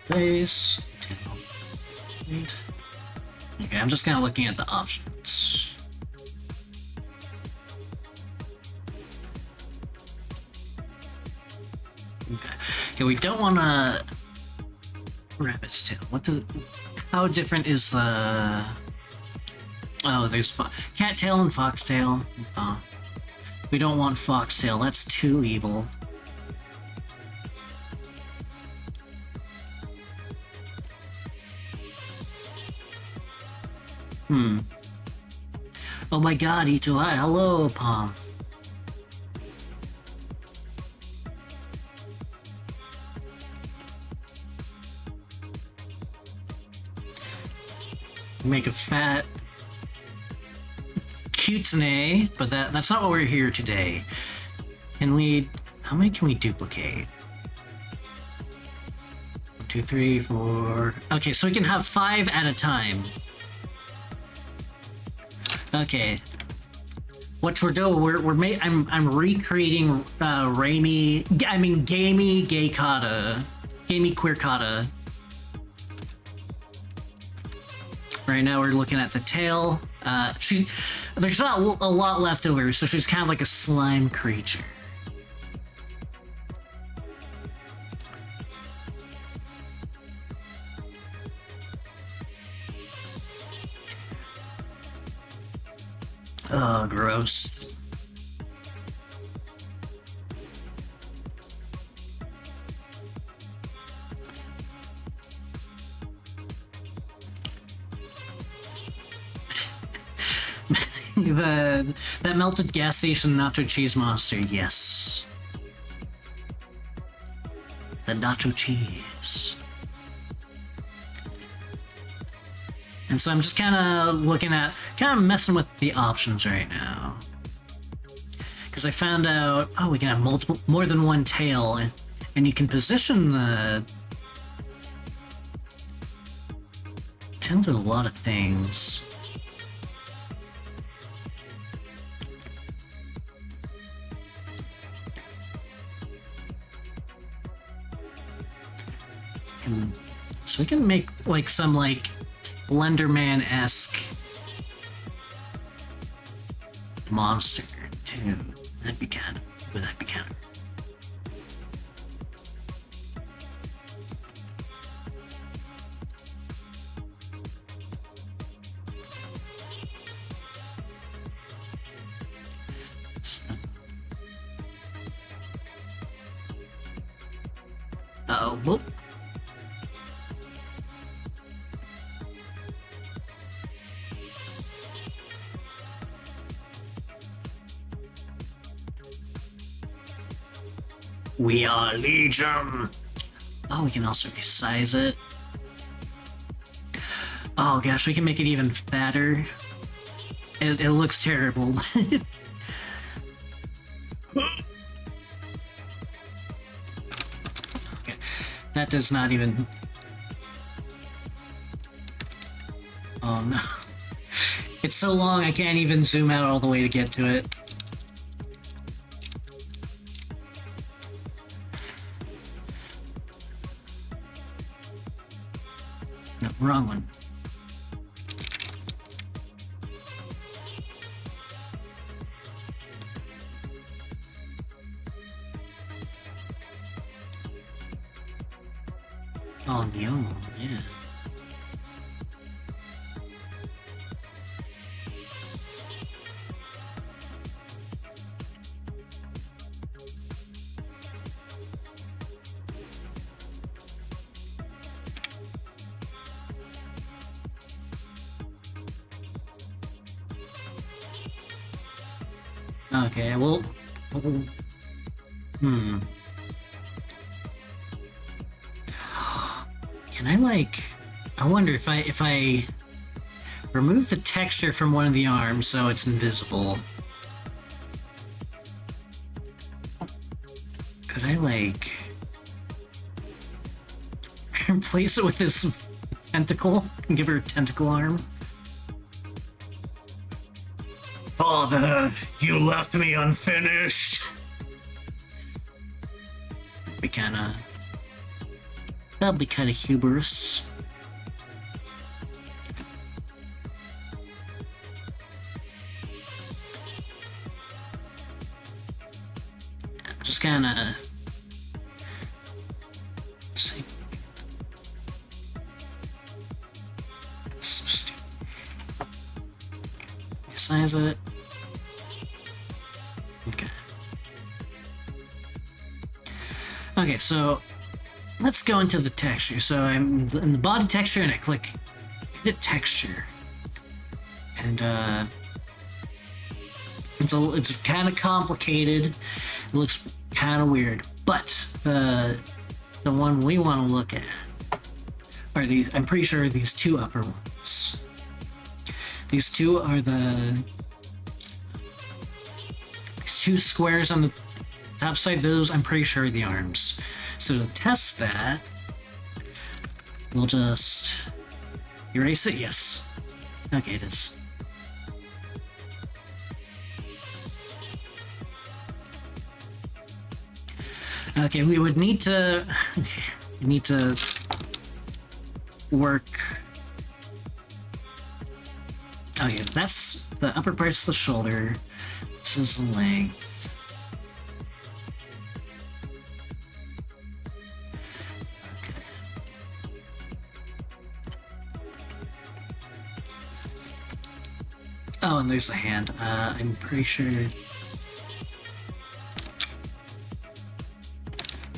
Face... Tail... Wait. Okay, I'm just kind of looking at the options. Okay, we don't want to... Rabbit's tail. What the... How different is the... Oh, there's cat tail and fox tail. Oh. We don't want fox tail. That's too evil. Oh my god, Ito. Hi, hello, Pom. Make a fat Kitsune, but that's not what we're here today. Can we... How many can we duplicate? 1, 2, 3, 4... Okay, so we can have 5 at a time. Okay. What we're doing, I'm recreating Gamey Gay Kata. Gamey Queer Kata. Right now we're looking at the tail. There's not a lot left over, so she's kind of like a slime creature. Oh, gross. That melted gas station nacho cheese monster, yes. The nacho cheese. And so I'm just kind of looking at, kind of messing with the options right now. Because I found out, oh, we can have more than one tail, and you can position the tail to a lot of things. So we can make like some like Slenderman-esque monster too. That'd be kind of. Uh-oh, whoop. We are Legion. Oh, we can also resize it. Oh gosh, we can make it even fatter. It looks terrible. Okay. That does not even... Oh no. It's so long I can't even zoom out all the way to get to it. No, wrong one. Oh no, yeah. Okay, well... Can I, like... I wonder if I remove the texture from one of the arms so it's invisible. Could I, like... replace it with this tentacle and give her a tentacle arm? Father, you left me unfinished. That'll be kinda hubris. Just kinda... see. So stupid. Size it. Okay. Okay, so let's go into the texture. So I'm in the body texture and I click edit texture. And it's kind of complicated. It looks kind of weird. But the one we want to look at are these. I'm pretty sure these two upper ones. These two are these two squares on the top side. Those I'm pretty sure are the arms. So to test that, we'll just erase it. Yes. Okay, it is. Okay, we would need to work. Okay, that's the upper part's the shoulder. This is the length. Okay. Oh, and there's the hand. I'm pretty sure.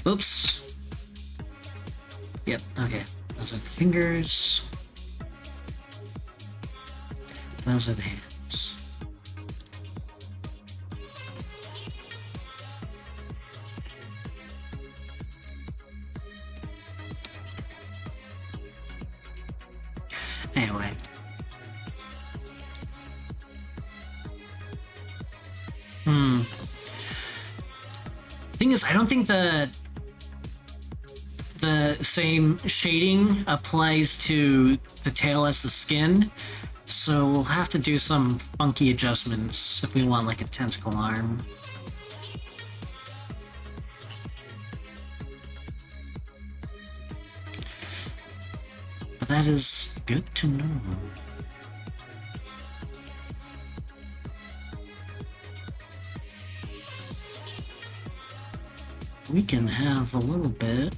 Oops. Yep, okay. Those are the fingers. Those are the hands. Anyway. Thing is, I don't think the same shading applies to the tail as the skin, so we'll have to do some funky adjustments if we want like a tentacle arm. But that is good to know. We can have a little bit.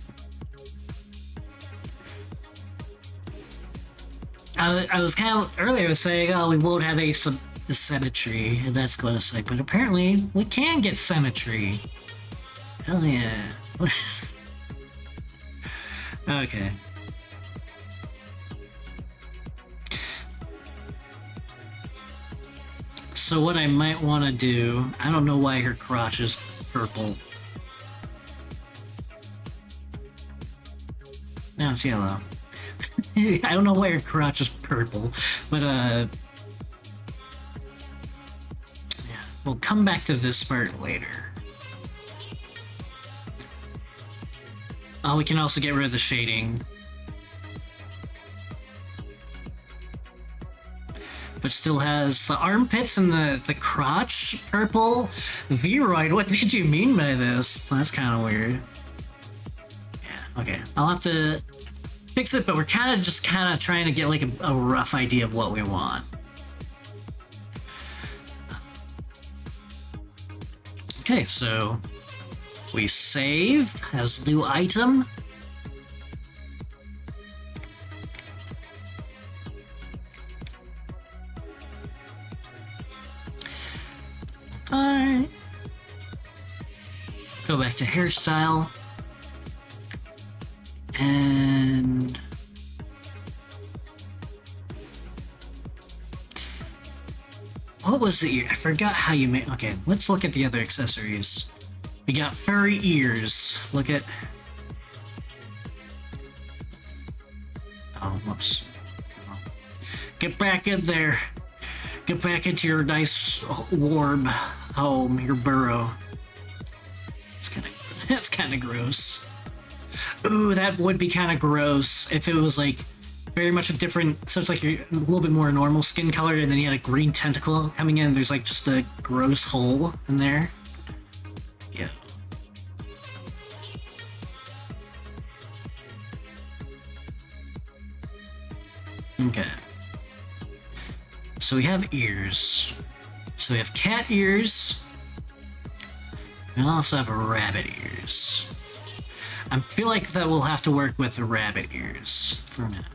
I was kind of earlier saying, oh, we won't have a symmetry, and that's going to suck, but apparently we can get symmetry. Hell yeah. Okay. So what I might want to do, I don't know why her crotch is purple. it's yellow. I don't know why your crotch is purple, but yeah, we'll come back to this part later. Oh, we can also get rid of the shading. But still has the armpits and the crotch purple. Vroid, what did you mean by this? That's kind of weird. Yeah, okay. I'll have to fix it, but we're kind of trying to get like a rough idea of what we want. Okay, so we save as new item. Alright. Go back to hairstyle. And what was the ear? I forgot how you made. Okay, let's look at the other accessories. We got furry ears. Look at. Oh, whoops. Get back in there. Get back into your nice warm home, your burrow. That's kind of gross. Ooh, that would be kind of gross if it was like very much a different. So it's like you're a little bit more normal skin color, and then you had a green tentacle coming in. There's like just a gross hole in there. Yeah. Okay. So we have ears. So we have cat ears. We also have rabbit ears. I feel like that we'll have to work with the rabbit ears for now.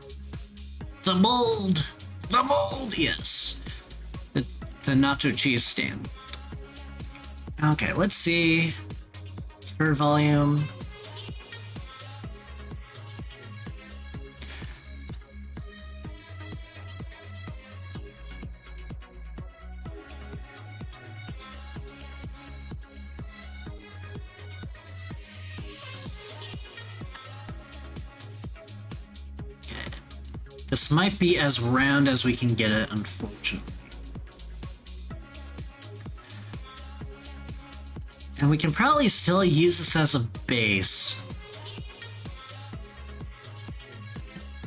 The mold! The mold, yes. The nacho cheese stand. Okay, let's see. Fur volume. This might be as round as we can get it, unfortunately. And we can probably still use this as a base.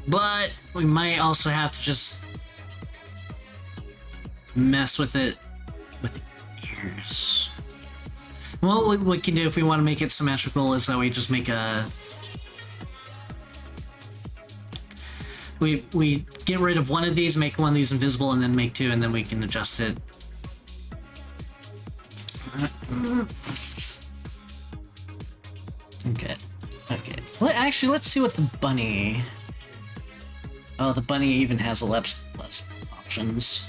But we might also have to just mess with it with ears. Well, what we can do if we want to make it symmetrical is that we just make a... We get rid of one of these, make one of these invisible, and then make two, and then we can adjust it. Okay. Okay. Actually, let's see what the bunny... Oh, the bunny even has a less options.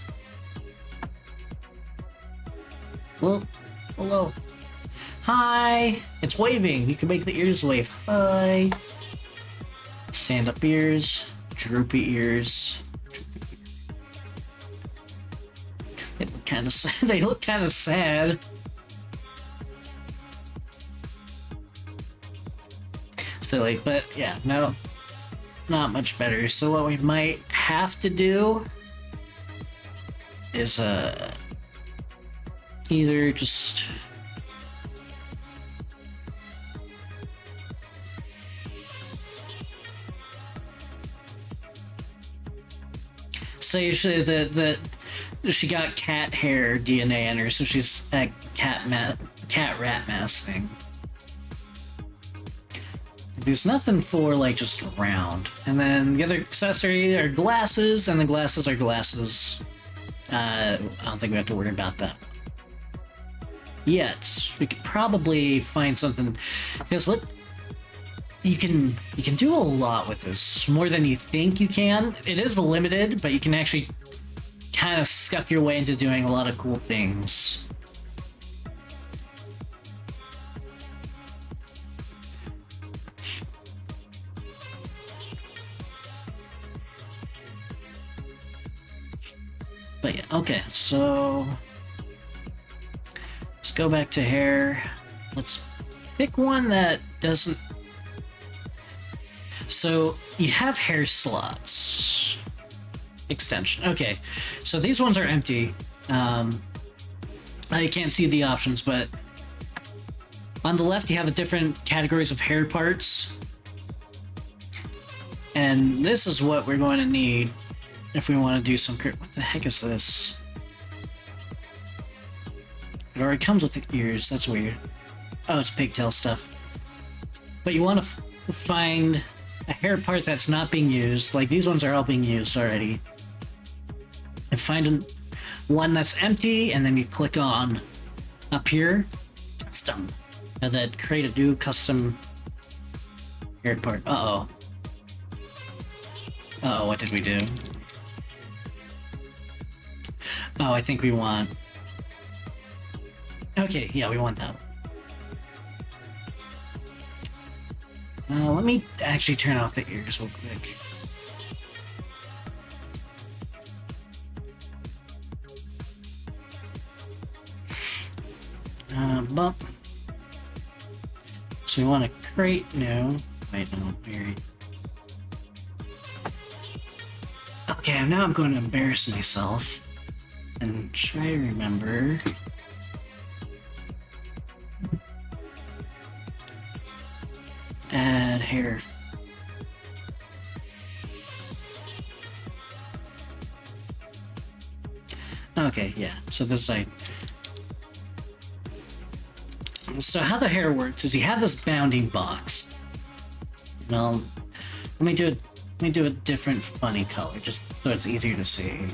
Well, hello. Hi! It's waving! You can make the ears wave. Hi! Stand up ears. Droopy ears. They look kind of sad. They look kind of sad. Silly, but yeah, no, not much better. So what we might have to do is either just say she got cat hair DNA in her, so she's a cat rat mask thing. There's nothing for like just round, and then the other accessory are glasses, and the glasses are glasses. I don't think we have to worry about that yet. We could probably find something, because you can do a lot with this, more than you think you can. It is limited, but you can actually kind of scuff your way into doing a lot of cool things. But yeah, okay, so let's go back to hair. Let's pick one that doesn't... So you have hair slots. Extension. Okay, so these ones are empty. I can't see the options, but on the left you have the different categories of hair parts. And this is what we're going to need if we want to do some... What the heck is this? It already comes with the ears. That's weird. Oh, it's pigtail stuff. But you want to find a hair part that's not being used. Like, these ones are all being used already. And find one that's empty, and then you click on up here, custom, and then create a new custom hair part. Uh-oh. Uh-oh, what did we do? Oh, I think we want... Okay, yeah, we want that one. Let me actually turn off the ears real quick. Bump. So we want to create new. Wait, no, here. Okay, now I'm going to embarrass myself and try to remember. Add hair. Okay, yeah. So this is So how the hair works is you have this bounding box. Now, let me do a different funny color, just so it's easier to see.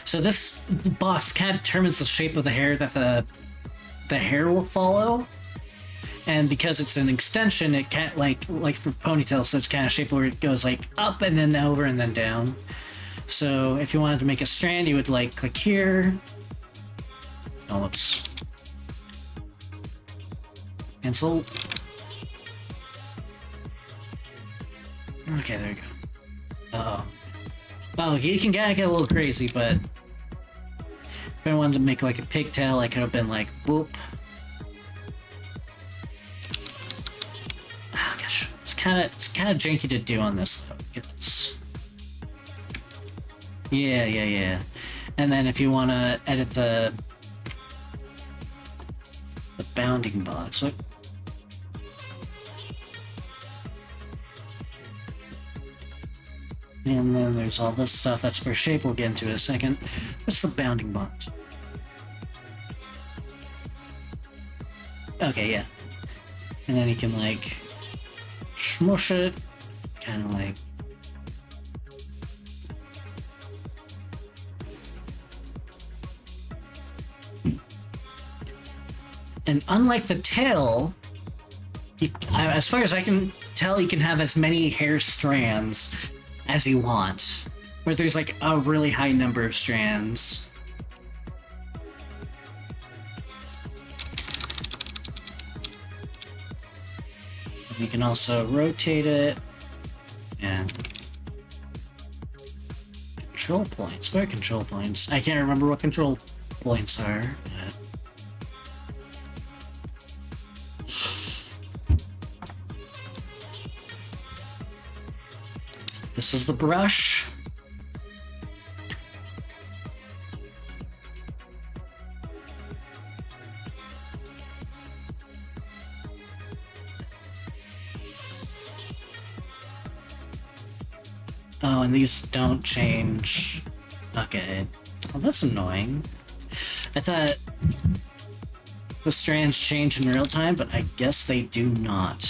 So this box kind of determines the shape of the hair that the hair will follow. And because it's an extension, it can't like for ponytails, so it's kind of shaped where it goes like up and then over and then down. So if you wanted to make a strand, you would like click here. Oh, whoops. Cancel. Okay, there we go. Uh-oh. Oh, you can kind of get a little crazy, but if I wanted to make like a pigtail, I could have been like, whoop. Oh gosh, it's kind of janky to do on this though. Get this. Yeah. And then if you want to edit the bounding box, what? And then there's all this stuff that's for shape we'll get into in a second. What's the bounding box? Okay, yeah. And then you can like smush it, kind of like. And unlike the tail, as far as I can tell, you can have as many hair strands as you want, where there's like a really high number of strands. And you can also rotate it and control points. Where are control points? I can't remember what control points are. But... This is the brush. Oh, and these don't change. Okay. Well, that's annoying. I thought the strands change in real time, but I guess they do not.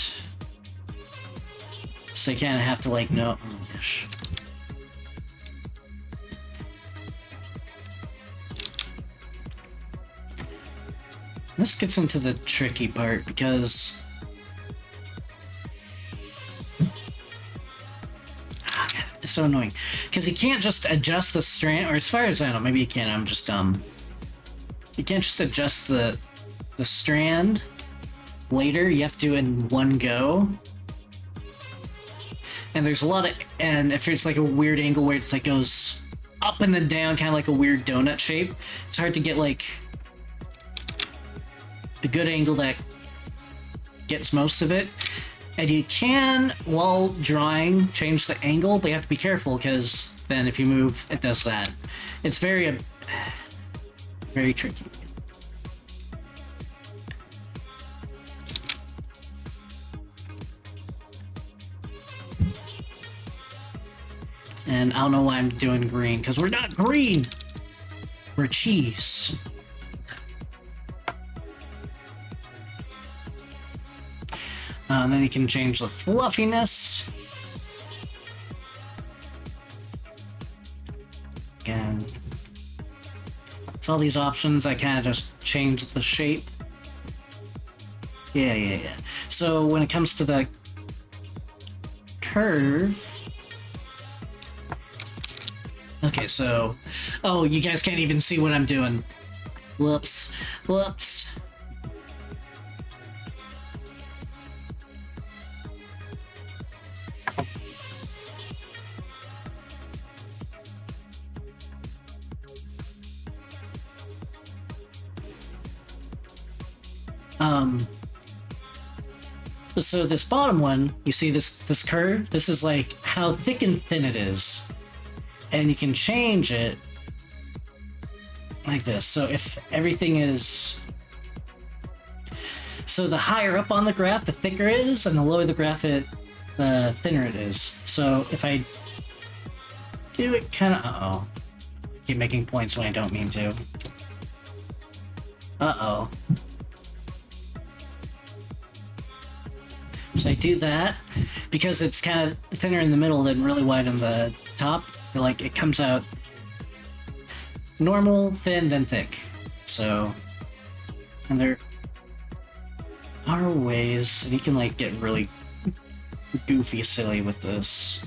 So you kind of have to like know. Oh gosh. This gets into the tricky part because it's so annoying. Because you can't just adjust the strand, or as far as I know, maybe you can. I'm just dumb. You can't just adjust the strand later. You have to do it in one go. And there's a lot of, and if it's like a weird angle where it's like goes up and then down, kind of like a weird donut shape, it's hard to get like a good angle that gets most of it. And you can, while drawing, change the angle, but you have to be careful because then if you move, it does that. It's very tricky. And I don't know why I'm doing green, because we're not green! We're cheese. And then you can change the fluffiness. Again. So all these options, I kind of just change the shape. Yeah. So when it comes to the curve... Okay, so... Oh, you guys can't even see what I'm doing. Whoops. So this bottom one, you see this curve? This is like how thick and thin it is. And you can change it like this. So if everything is... So the higher up on the graph, the thicker it is, and the lower the graph, the thinner it is. So if I do it kind of... Uh-oh. I keep making points when I don't mean to. Uh-oh. So I do that because it's kind of thinner in the middle than really wide on the top. Like it comes out normal, thin, then thick. So, and there are ways, and you can like get really goofy, silly with this.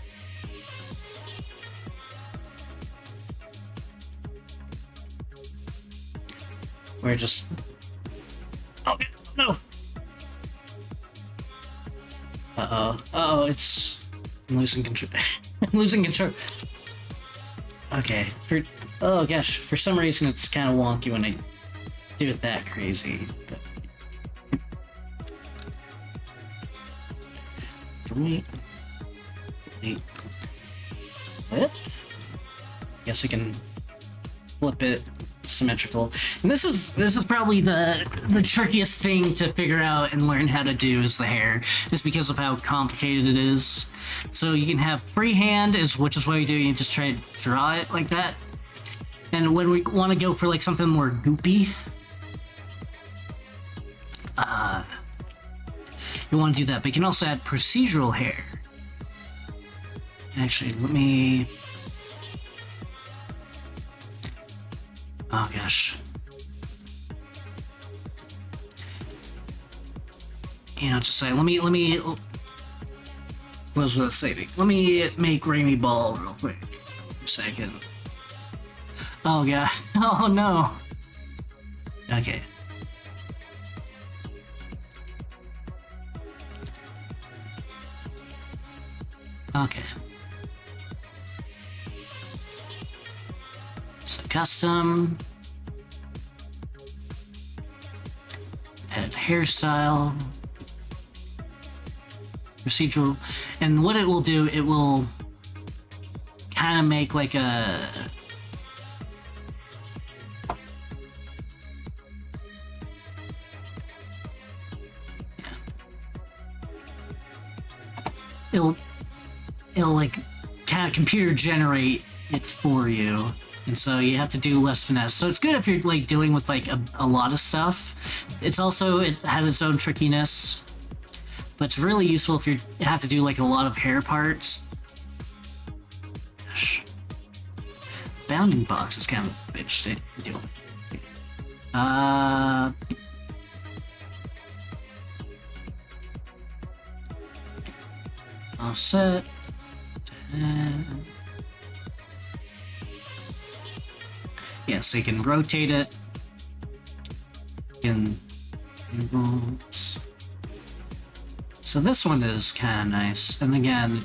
Where just, oh no. Uh-oh, I'm losing control. I'm losing control. Okay, oh gosh, for some reason it's kind of wonky when I do it that crazy. But... Delete. Flip. Guess we can flip it symmetrical. And this is probably the trickiest thing to figure out and learn how to do is the hair, just because of how complicated it is. So you can have freehand, which is what you do. You just try to draw it like that. And when we want to go for like something more goopy, you want to do that. But you can also add procedural hair. Actually, let me... Oh gosh. You know, just say, let me what was I saving? Let me make Raimi Ball real quick. A second. Oh god. Oh no. Okay. Okay. So custom, edit hairstyle, procedural, and what it will do, it will kind of make like a it'll like kind of computer generate it for you. And so you have to do less finesse. So it's good if you're like dealing with like a lot of stuff. It's also, it has its own trickiness, but it's really useful if you have to do like a lot of hair parts. Gosh. Bounding box is kind of a bitch to deal with. All set. Yeah, so you can rotate it. You can... So this one is kind of nice. And again,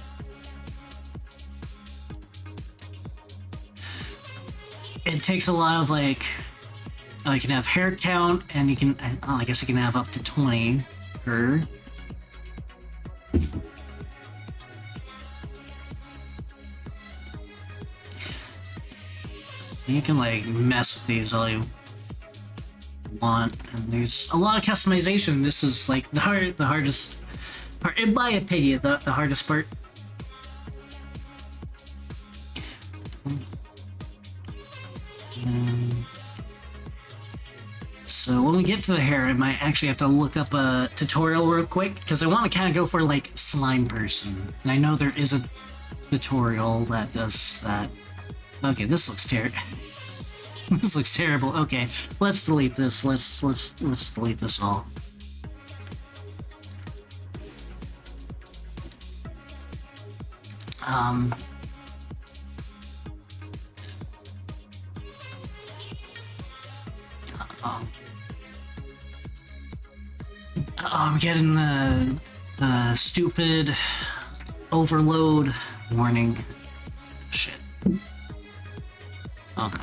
it takes a lot of like You can have hair count, and you can, I guess you can have up to 20 per. You can like mess with these all you want, and there's a lot of customization. This is like the hardest part, in my opinion, the hardest part. So when we get to the hair, I might actually have to look up a tutorial real quick, because I want to kind of go for like slime person, and I know there is a tutorial that does that. Okay, this looks terrible. This looks terrible. Okay, let's delete this. Let's delete this all. I'm getting the stupid overload warning. Shit. Okay.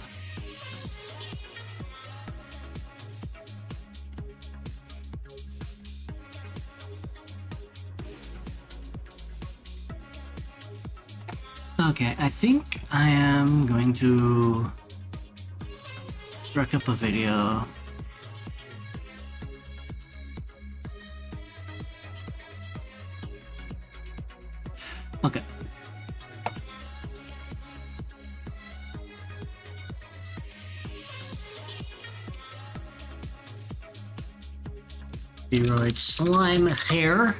Okay, I think I am going to rec up a video. Okay. Viroid slime hair.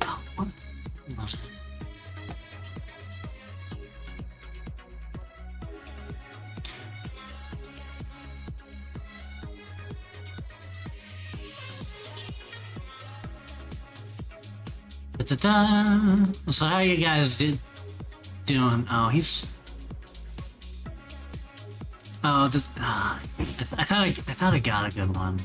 Oh, what was it? Da-da-da. So how you guys doing? Oh, he's. Oh, I thought I got a good one.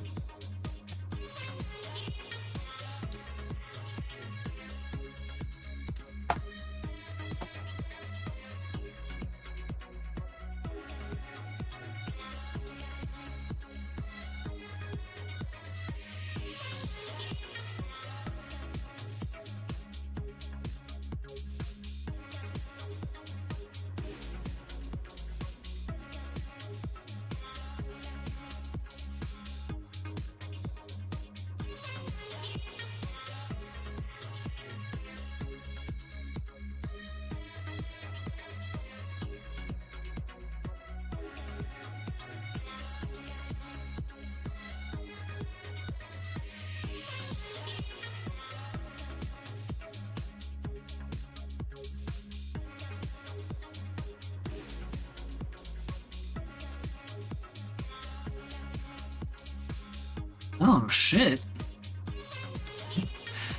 Oh shit.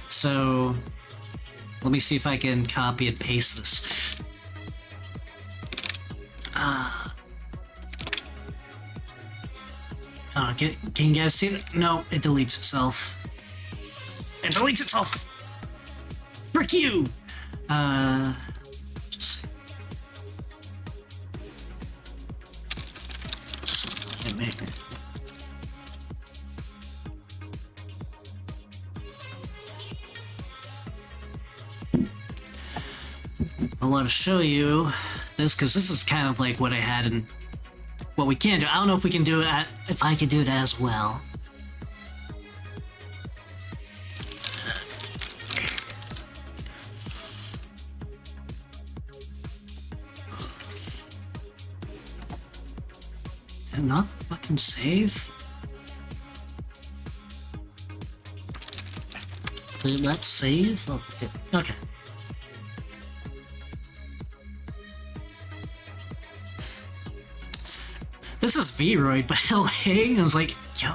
So let me see if I can copy and paste this. Can you guys see that? No, it deletes itself. It deletes itself! Frick you! Just I want to show you this because this is kind of like what I had in what we can do. I don't know if we can do it if I could do it as well. Did it not fucking save? Did it not save? Oh, it did. Okay. This is Viroid, by the way. I was like, yo.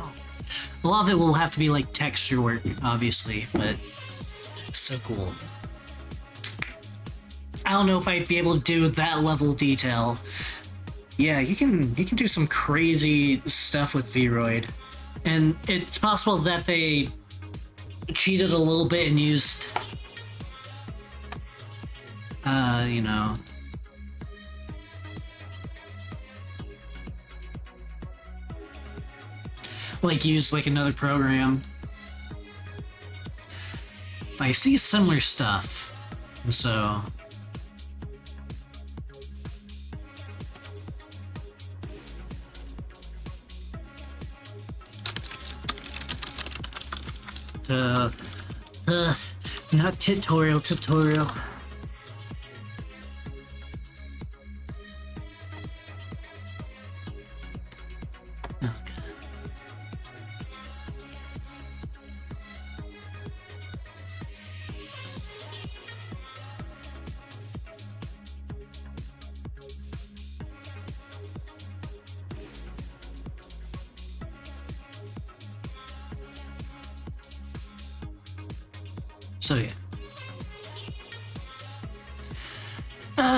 A lot of it will have to be like texture work, obviously, but it's so cool. I don't know if I'd be able to do that level of detail. Yeah, you can do some crazy stuff with Viroid. And it's possible that they cheated a little bit and used, you know, like use like another program. I see similar stuff, so not tutorial.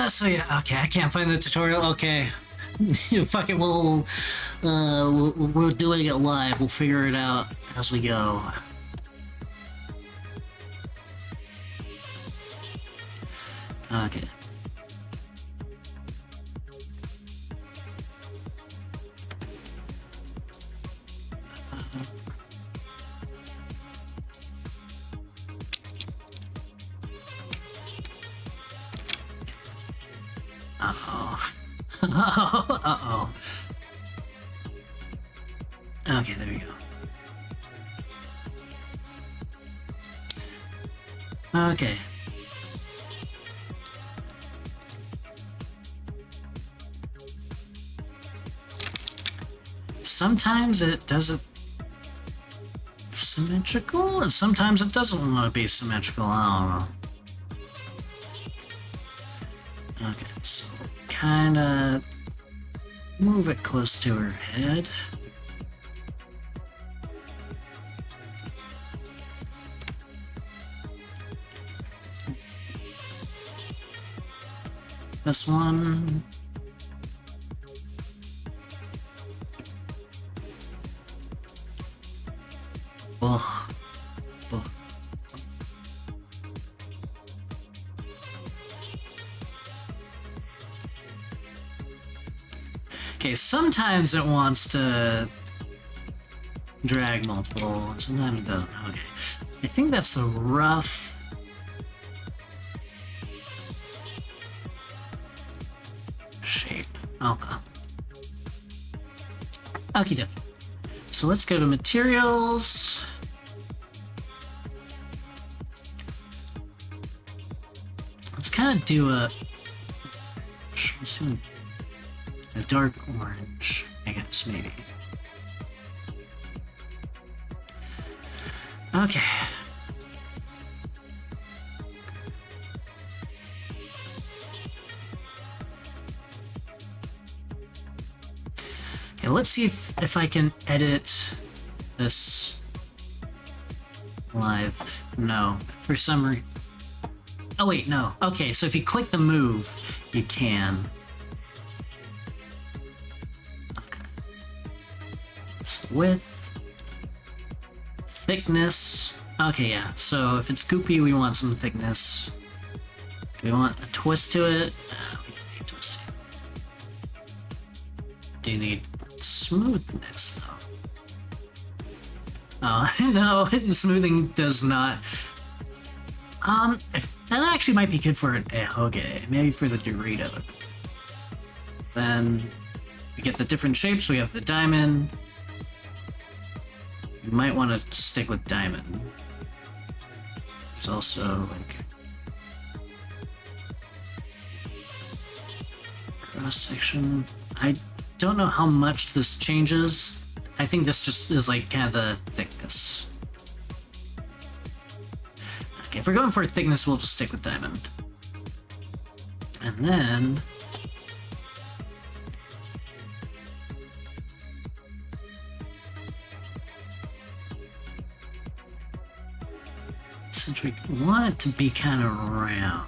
So yeah, okay, I can't find the tutorial, okay. Fuck it, we're doing it live, we'll figure it out as we go. Okay. Uh-oh. Okay, there we go. Okay. Sometimes it does it symmetrical, and sometimes it doesn't want to be symmetrical, I don't know. Okay, so kinda move it close to her head. This one. Ugh. Ugh. Okay, sometimes it wants to drag multiple, and sometimes it doesn't. Okay. I think that's a rough shape. Okay. Okie dokie. So let's go to materials. Let's kind of do a dark orange, I guess, maybe. Okay. Okay, let's see if I can edit this live. No, for some reason. Oh wait, no. Okay, so if you click the move, you can. Okay. So width, thickness. Okay, yeah. So if it's goopy, we want some thickness. Do we want a twist to it? We don't need twist. Do you need smoothness though? Oh no, smoothing does not. That actually might be good for a hoge, maybe for the Dorito. Then we get the different shapes. We have the diamond. You might want to stick with diamond. There's also like cross section. I don't know how much this changes. I think this just is like kind of the thickness. Okay, if we're going for thickness, we'll just stick with diamond. And then since we want it to be kind of round,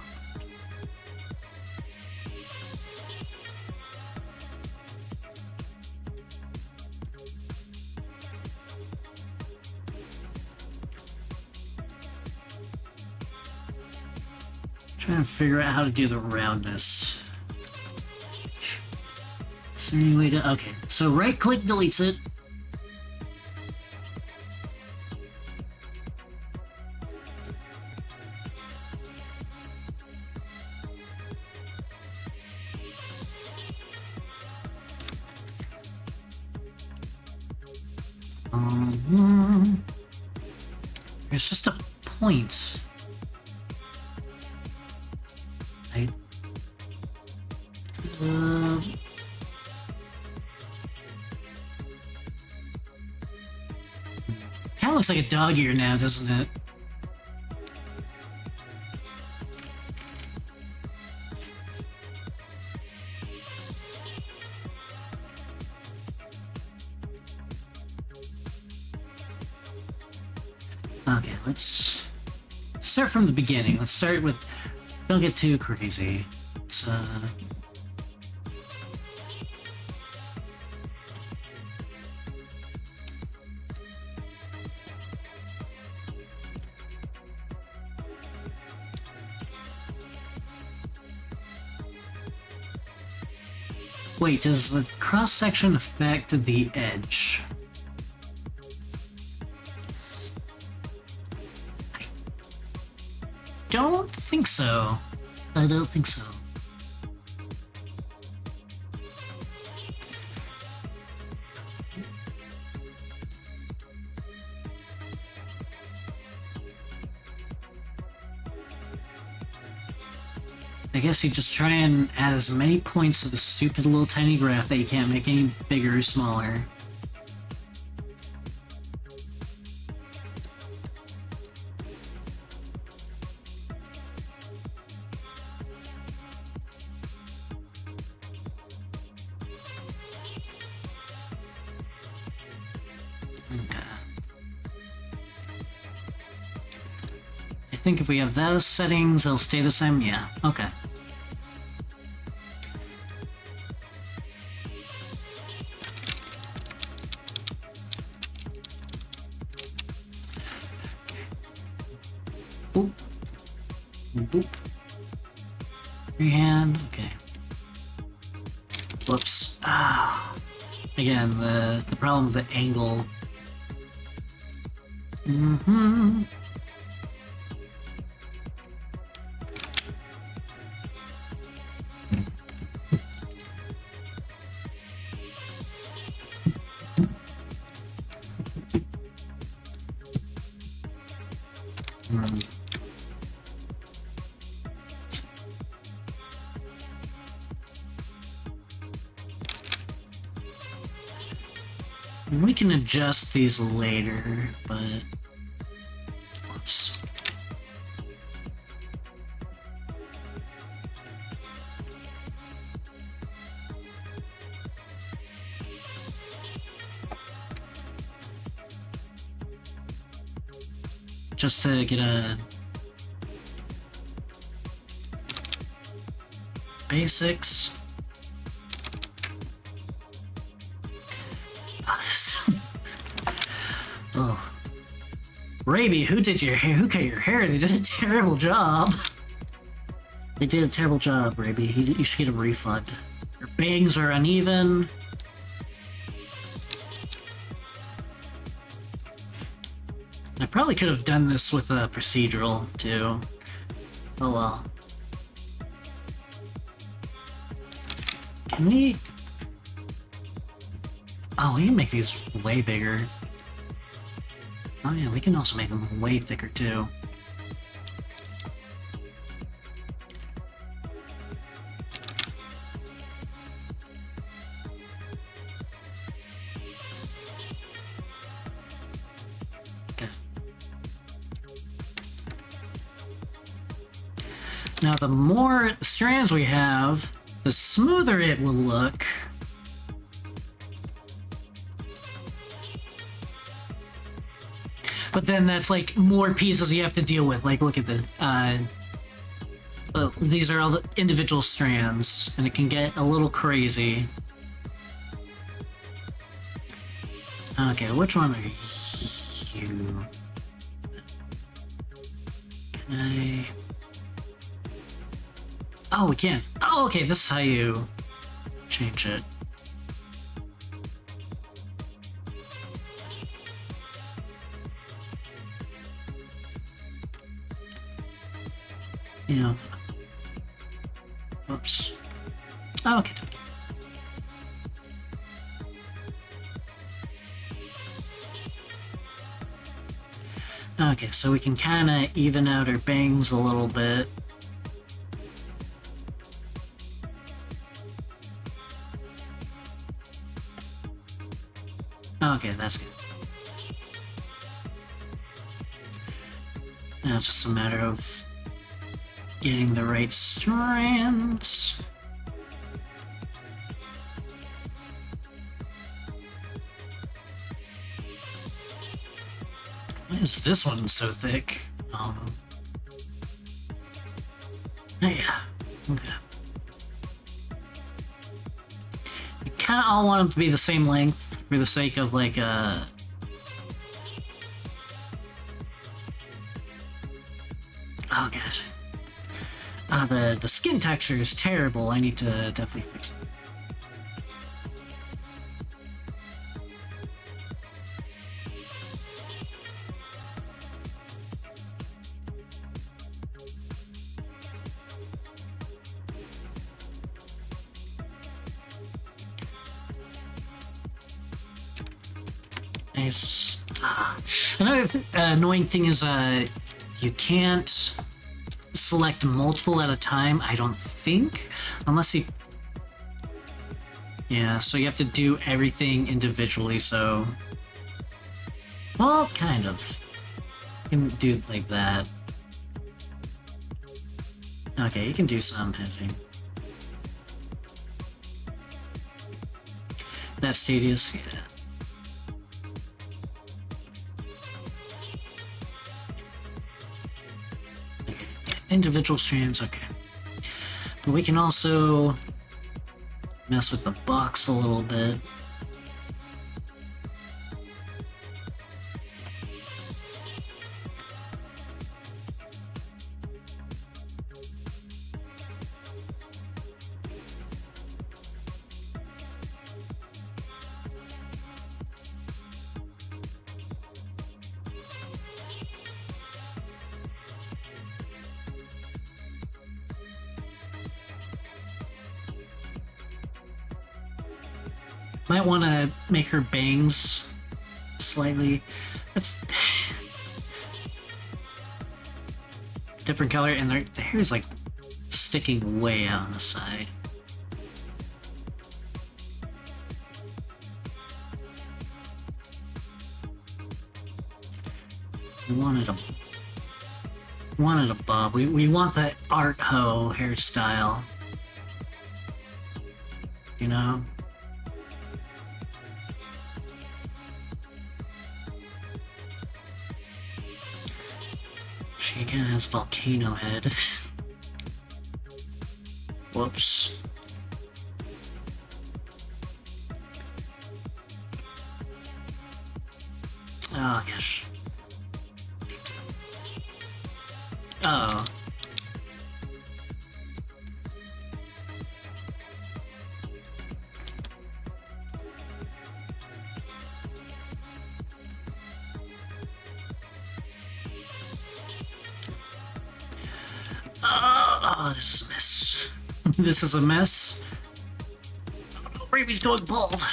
Trying to figure out how to do the roundness. Is there any way to... Okay, so right-click deletes it. There's just a point. Kinda looks like a dog ear now, doesn't it? Okay, let's start from the beginning. Let's start with... Don't get too crazy. Let's, Wait, does the cross-section affect the edge? I don't think so. I don't think so. I guess you just try and add as many points to the stupid little tiny graph that you can't make any bigger or smaller. Okay. I think if we have those settings, it'll stay the same. Yeah, okay. Boop. Boop. Freehand, okay. Whoops. Ah. Again, the problem with the angle. Mm-hmm. We can adjust these later, but... Whoops. Just to get a... basics. Oh. Raby, who did your hair? Who cut your hair? They did a terrible job. They did a terrible job, Raby. You should get a refund. Your bangs are uneven. I probably could have done this with a procedural, too. Oh well. Can we... Oh, we can make these way bigger. Oh yeah, we can also make them way thicker too. Okay. Now the more strands we have, the smoother it will look. But then that's like more pieces you have to deal with. Like, look at the, these are all the individual strands, and it can get a little crazy. Okay, which one are you? Can I... Oh, we can. Oh, okay, this is how you change it. Yeah. Oops. Oh, okay. Okay, so we can kind of even out our bangs a little bit. Okay, that's good. Now it's just a matter of getting the right strands. Why is this one so thick? Oh yeah. Okay. You kind of all want them to be the same length for the sake of like oh gosh. The skin texture is terrible. I need to definitely fix it. Nice. Another annoying thing is you can't select multiple at a time, I don't think, unless you... Yeah, so you have to do everything individually, so... Well, kind of. You can do it like that. Okay, you can do some hedging. That's tedious, yeah. Individual strands, okay. But we can also mess with the box a little bit. Might want to make her bangs slightly. That's different color, and the hair is like sticking way out on the side. We wanted a bob. We want that art hoe hairstyle. You know? She again has volcano head. Whoops. Oh gosh. Oh. Oh, this is a mess. This is a mess. Oh no, Raby's going bald.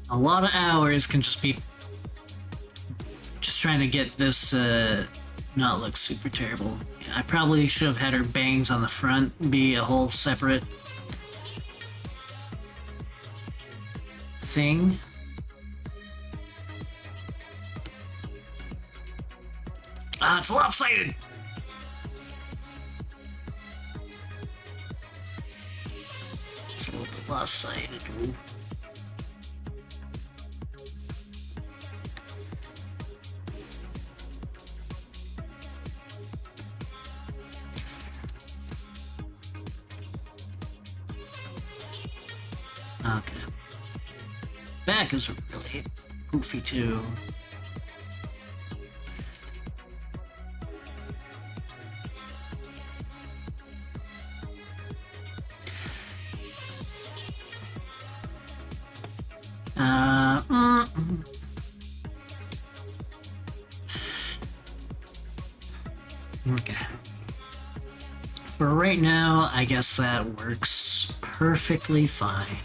A lot of hours can just be just trying to get this not look super terrible. I probably should have had her bangs on the front be a whole separate thing. Ah, it's lopsided! It's a little bit lopsided. Ooh. Okay. Back is really goofy too. Okay. For right now, I guess that works perfectly fine.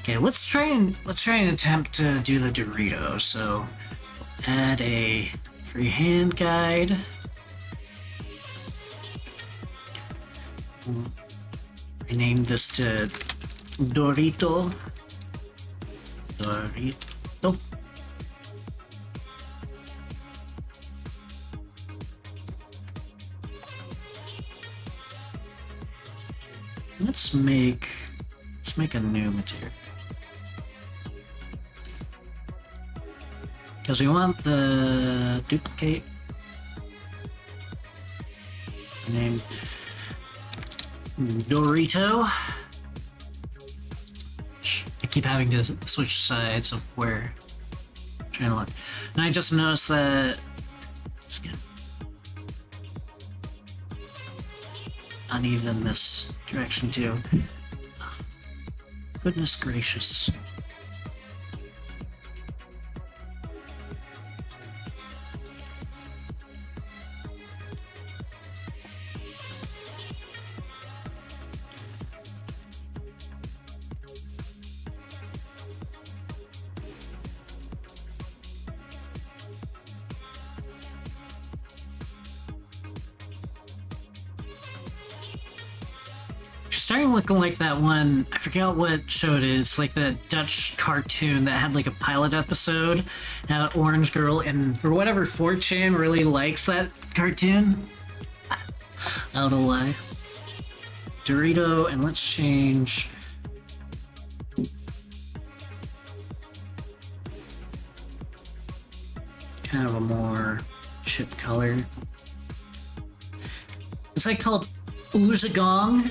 Okay, let's try and attempt to do the Dorito. So, add a freehand guide. Rename this to Dorito. Dorito. Let's make a new material. Because we want the duplicate name Dorito. I keep having to switch sides of where I'm trying to look. And I just noticed that it's uneven this direction too. Oh, goodness gracious. Starting looking like that one, I forgot what show it is, like the Dutch cartoon that had like a pilot episode, had an orange girl, and for whatever 4chan really likes that cartoon. I don't know why. Dorito, and let's change. Kind of a more chip color. It's like called Uzagong.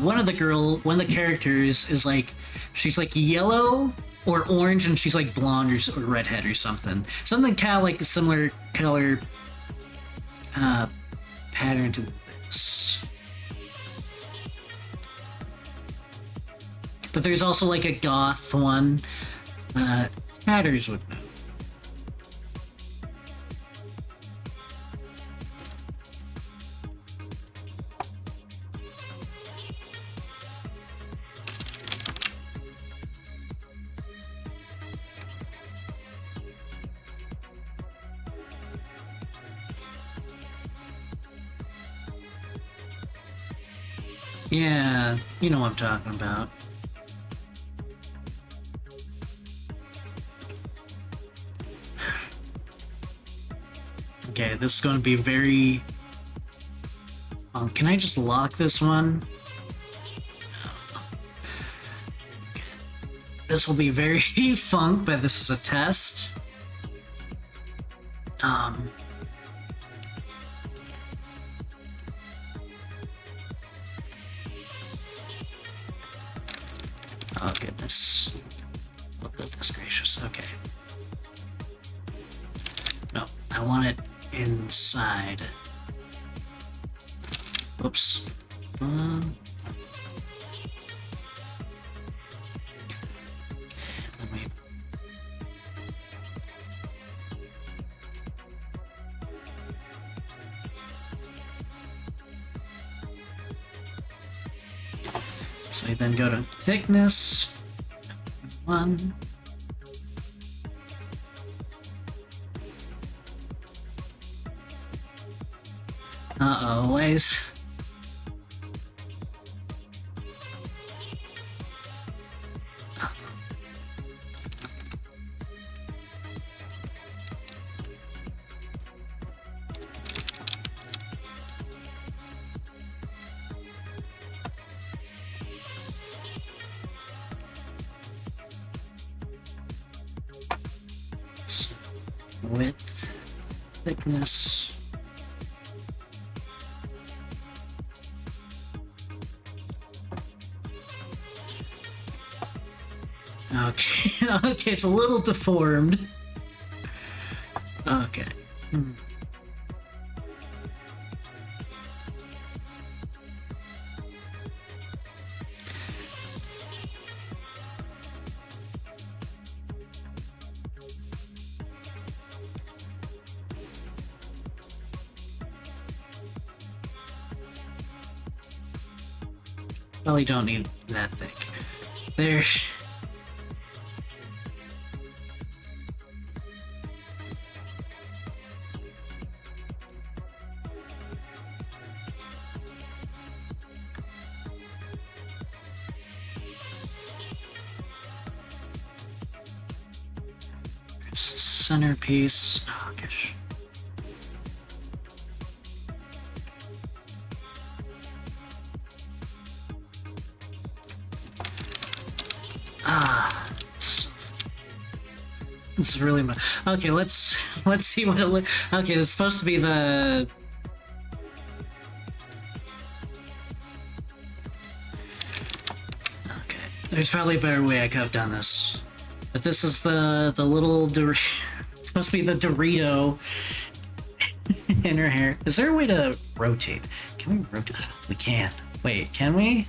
One of the characters is like, she's like yellow or orange, and she's like blonde or redhead or something. Something kind of like a similar color pattern to this. But there's also like a goth one. Matters would know. Yeah, you know what I'm talking about. Okay, this is going to be very... can I just lock this one? This will be very funk, but this is a test. Oh goodness. Oh goodness gracious, okay. No, I want it inside. Oops. Let me... So I then go to thickness, 1. Uh-oh, ways. Width, thickness. Okay, okay, it's a little deformed. Okay. Probably don't need that thick. There. Centerpiece. Oh gosh. Ah, this is really much. Okay, let's see what it looks. Okay, this is supposed to be the. Okay, there's probably a better way I could have done this, but this is the little. It's supposed to be the Dorito in her hair. Is there a way to rotate? Can we rotate? We can. Wait, can we?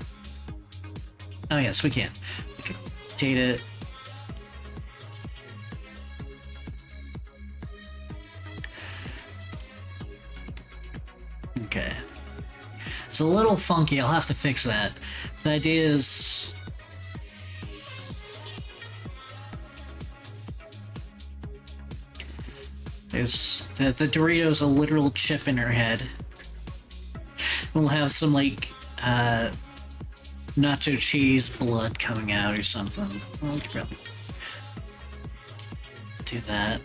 Oh yes, we can. We can rotate it. Okay. It's a little funky, I'll have to fix that. The idea is... There's... The Dorito's a literal chip in her head. We'll have some, like, nacho cheese blood coming out or something. Well, we could probably do that.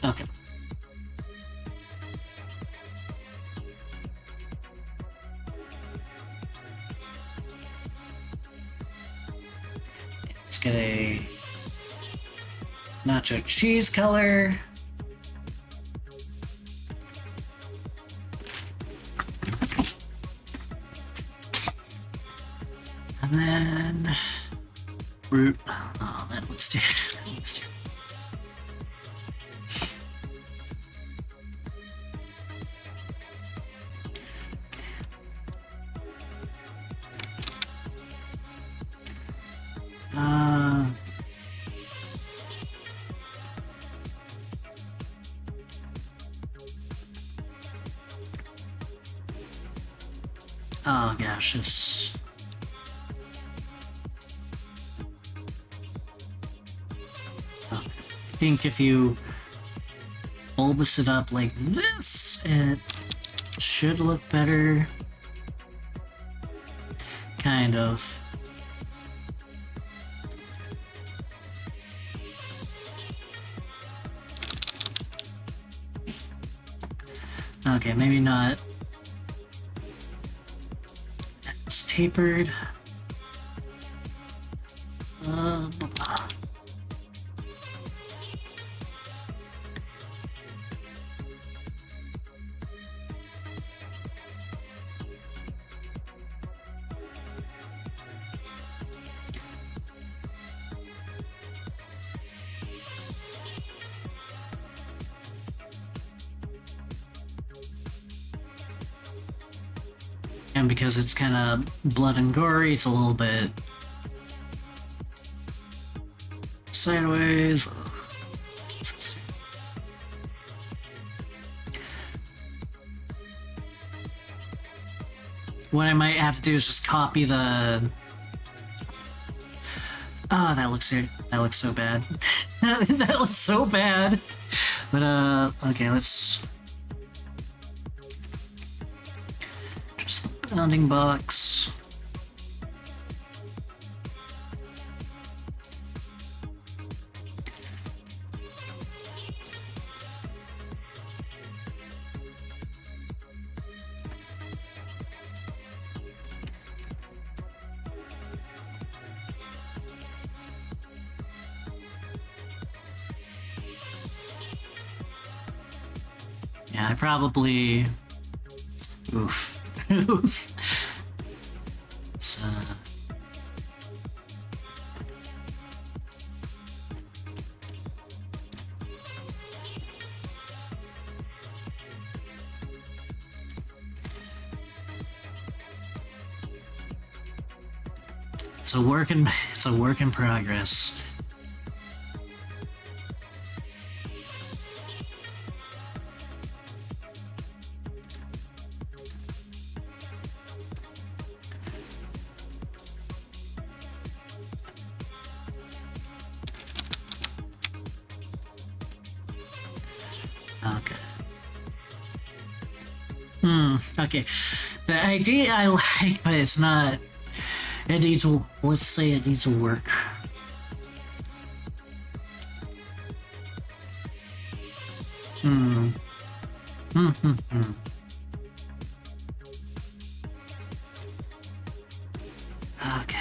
Okay. Let's get a nacho cheese color. And then root. Oh, that looks terrible. That looks terrible. Oh gosh, this... Oh, I think if you bulbous it up like this, it should look better. Kind of. Okay, maybe not. It's tapered. And because it's kind of blood and gory, it's a little bit sideways. What I might have to do is just copy the... Oh, that looks so bad. That looks so bad. But okay, let's... Just the bounding box. Yeah, I probably... Oof. Oof. So... It's a work in progress. Okay. Okay. The idea I like, but it's not... It needs, let's say it needs work. Okay.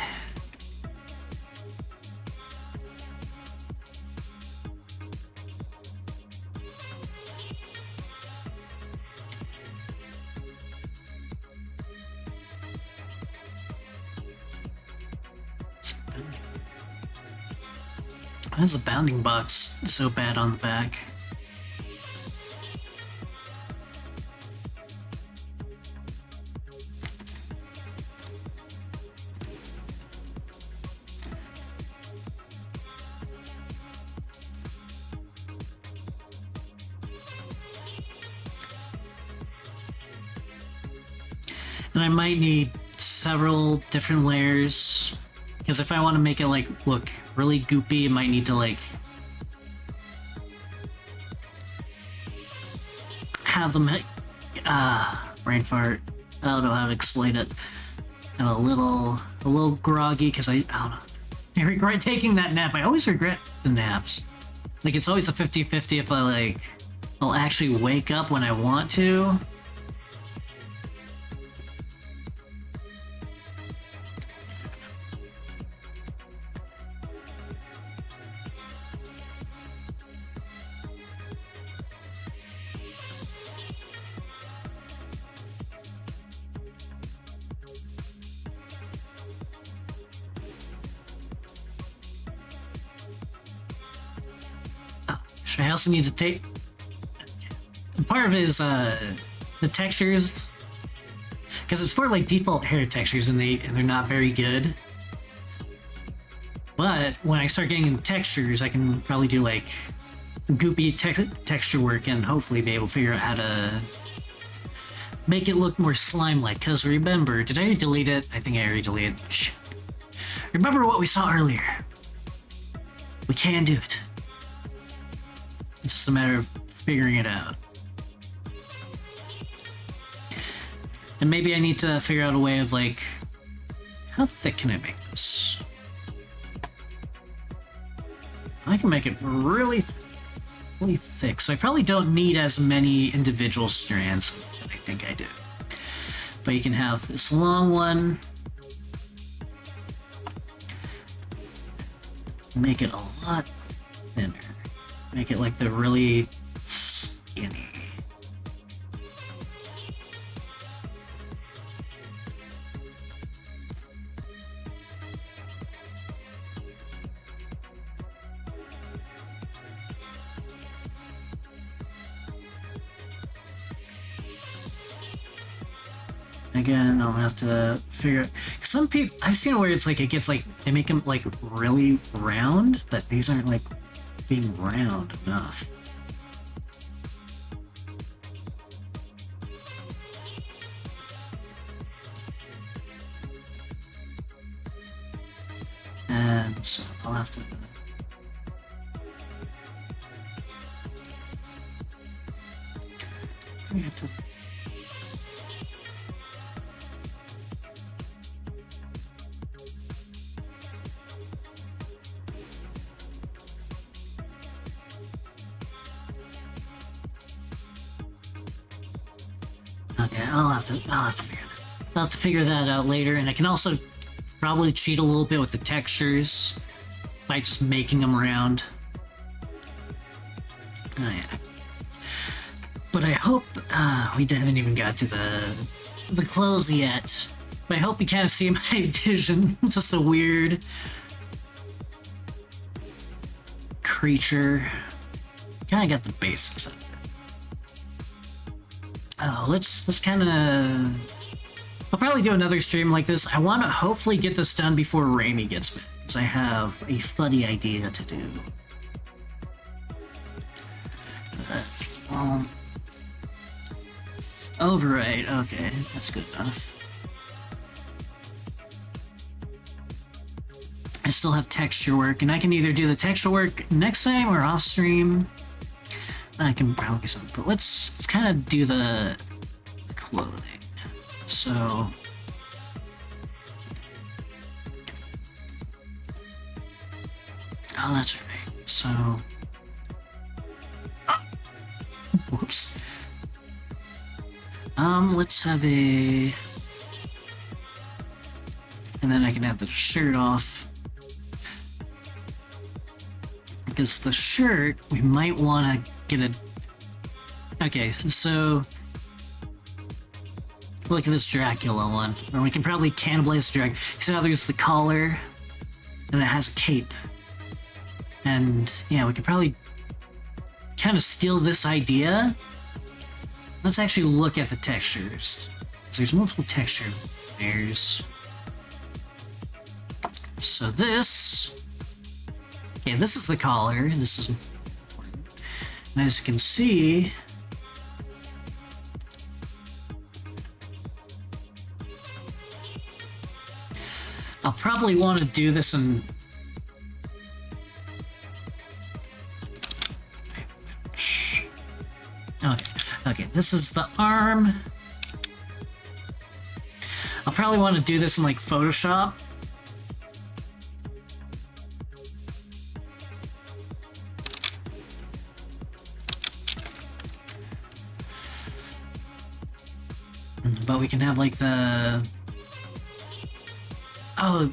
Why is the bounding box so bad on the back? And I might need several different layers. Because if I want to make it, like, look really goopy, I might need to, like, have them, brain fart. I don't know how to explain it. I'm a little groggy because I don't know. I regret taking that nap. I always regret the naps. Like, it's always a 50-50 if I, like, I'll actually wake up when I want to. I also need to take... Part of it is the textures, because it's for like default hair textures and they're not very good. But when I start getting into textures, I can probably do like goopy texture work and hopefully be able to figure out how to make it look more slime-like. Because remember, did I delete it? I think I already deleted it. Shit. Remember what we saw earlier. We can do it. It's just a matter of figuring it out. And maybe I need to figure out a way of like, how thick can I make this? I can make it really thick, so I probably don't need as many individual strands that I think I do. But you can have this long one. Make it a lot thinner. Make it like the really skinny. Again, I'll have to figure out. Some people, I've seen it where it's like it gets like they make them like really round, but these aren't like being round enough. And so I'll have to. We have to. Okay, I'll have to figure that. I'll have to figure that out later, and I can also probably cheat a little bit with the textures by just making them round. Oh yeah. But I hope we haven't even got to the close yet. But I hope you kind of see my vision. Just a weird creature. Kind of got the basics of it. Oh, let's kind of. I'll probably do another stream like this. I want to hopefully get this done before Raimi gets back, because I have a funny idea to do. Override. Okay, that's good enough. I still have texture work, and I can either do the texture work next time or off stream. I can probably some, but let's kind of do the clothing. So oh, that's right. So whoops. Let's have a, and then I can have the shirt off. Because the shirt, we might want to get a... Okay, so... Look at this Dracula one. Or we can probably cannibalize Dracula. So now there's the collar, and it has a cape. And, yeah, we could probably kind of steal this idea. Let's actually look at the textures. So there's multiple texture layers. So this... Okay, this is the collar. This is important. And as you can see, I'll probably want to do this in... Okay, this is the arm. I'll probably want to do this in like Photoshop. But we can have like the... Oh.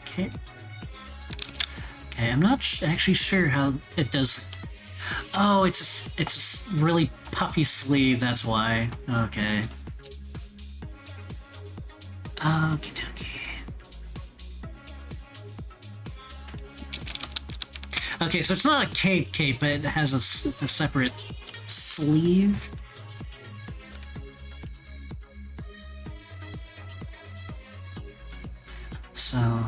Okay. Okay, I'm not actually sure how it does. Oh, it's a really puffy sleeve, that's why. Okay. Okie dokie. Okay, so it's not a cape, but it has a separate sleeve. So,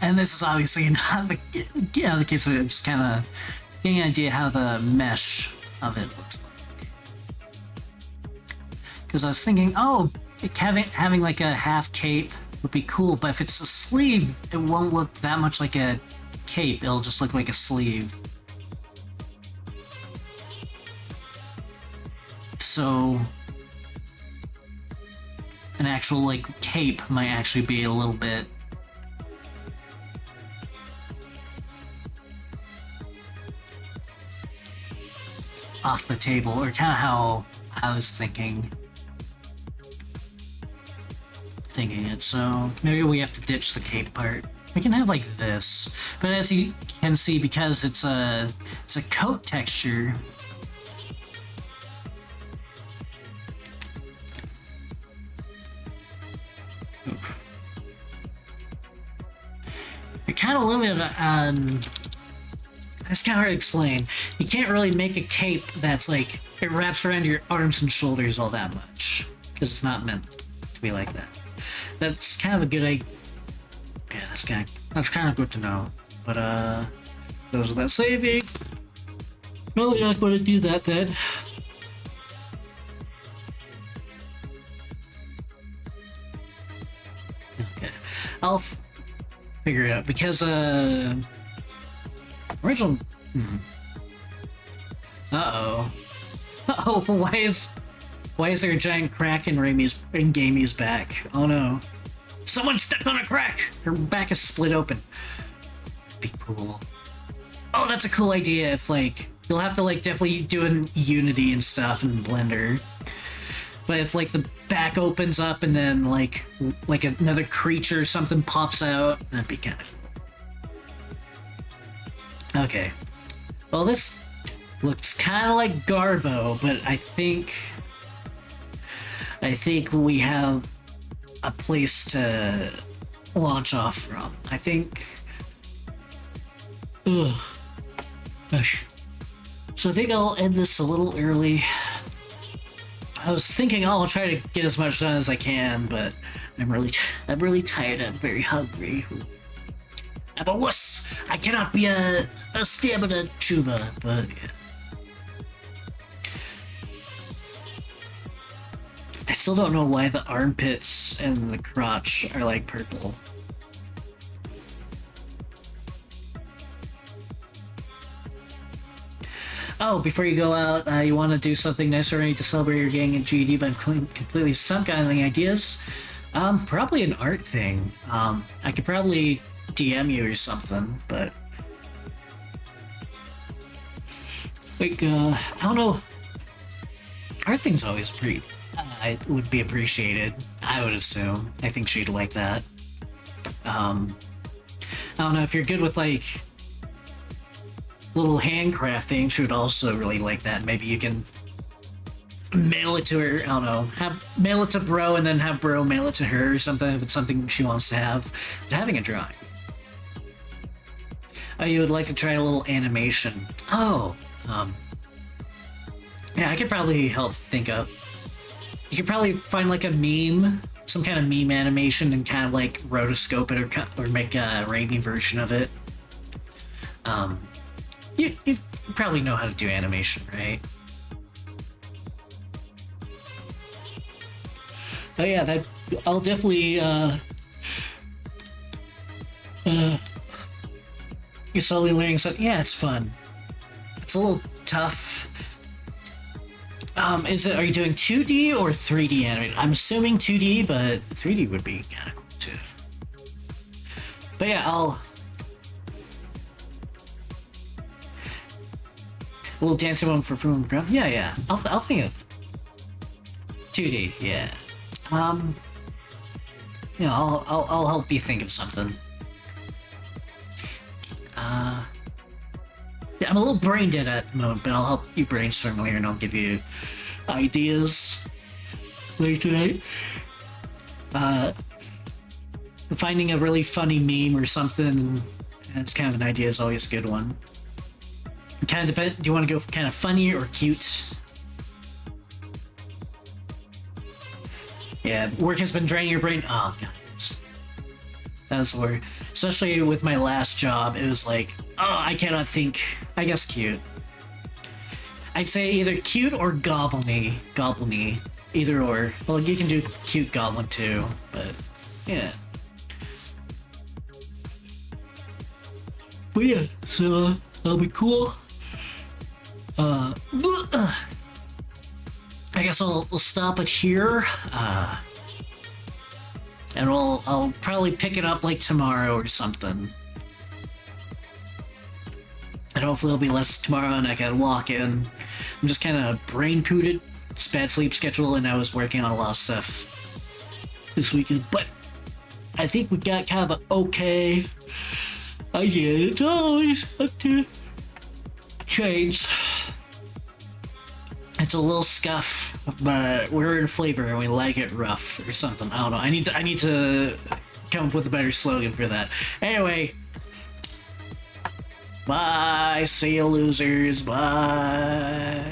and this is obviously not the cape, so I'm just kind of getting an idea how the mesh of it looks like. Because I was thinking, oh, having like a half cape would be cool, but if it's a sleeve, it won't look that much like a cape, it'll just look like a sleeve. So an actual like cape might actually be a little bit off the table, or kind of how I was thinking it. So maybe we have to ditch the cape part. We can have like this, but as you can see, because it's a coat texture, you're kind of limited on. It's kind of hard to explain. You can't really make a cape that's like it wraps around your arms and shoulders all that much, because it's not meant to be like that. That's kind of a good idea. Yeah, that's kind of good to know. But those are that saving. Probably not going to do that then. Okay, I'll figure it out because original. Uh-oh, why is there a giant crack in Gamey's back? Oh no. Someone stepped on a crack! Her back is split open. Be cool. Oh, that's a cool idea. If like, you'll have to like definitely do in Unity and stuff in Blender. But if like the back opens up and then like another creature or something pops out, that'd be kind of cool. Okay. Well, this looks kind of like Garbo, but I think we have a place to launch off from. I think. Ugh. Gosh. So I think I'll end this a little early. I was thinking, oh, I'll try to get as much done as I can, but I'm really tired. I'm very hungry. I'm a wuss. I cannot be a stamina tuber, but yeah. I still don't know why the armpits and the crotch are like purple. Oh, before you go out, you want to do something nice already to celebrate your gang and GED by completely sunk on any ideas? Probably an art thing. I could probably DM you or something, but like, I don't know. Art thing's always pretty. It would be appreciated, I would assume. I think she'd like that. I don't know if you're good with like little handcrafting, she would also really like that. Maybe you can mail it to her. I don't know. Mail it to Bro and then have Bro mail it to her or something if it's something she wants to have. But having a drawing. Oh, you would like to try a little animation. Oh, yeah, I could probably help think up. You could probably find like a meme, some kind of meme animation, and kind of like rotoscope it or make a Raimi version of it. You probably know how to do animation, right? Oh yeah, I'll definitely you're slowly learning something. Yeah, it's fun. It's a little tough. Are you doing 2D or 3D animated? I'm assuming 2D, but 3D would be kind of cool too. But yeah, a little dancing one for Foom Grump. Yeah. I'll think of 2D. Yeah. Yeah, I'll help you think of something. Yeah, I'm a little brain dead at the moment, but I'll help you brainstorm later, and I'll give you ideas later tonight. Finding a really funny meme or something, that's kind of an idea, is always a good one. Kind of depend. Do you want to go kind of funny or cute? Yeah, work has been draining your brain. Oh, God. That's the word. Especially with my last job, it was like, oh, I cannot think. I guess cute. I'd say either cute or goblin-y. Goblin-y. Either or. Well, you can do cute goblin too, but yeah. But yeah, so that'll be cool. I guess we'll stop it here. And I'll probably pick it up like tomorrow or something. And hopefully it'll be less tomorrow and I can lock in. I'm just kind of brain-pooted. It's bad sleep schedule and I was working on a lot of stuff this weekend. But I think we got kind of an okay idea. It's always up to change. It's a little scuff, but we're in flavor and we like it rough or something. I don't know. I need to come up with a better slogan for that. Anyway, bye. See you, losers. Bye.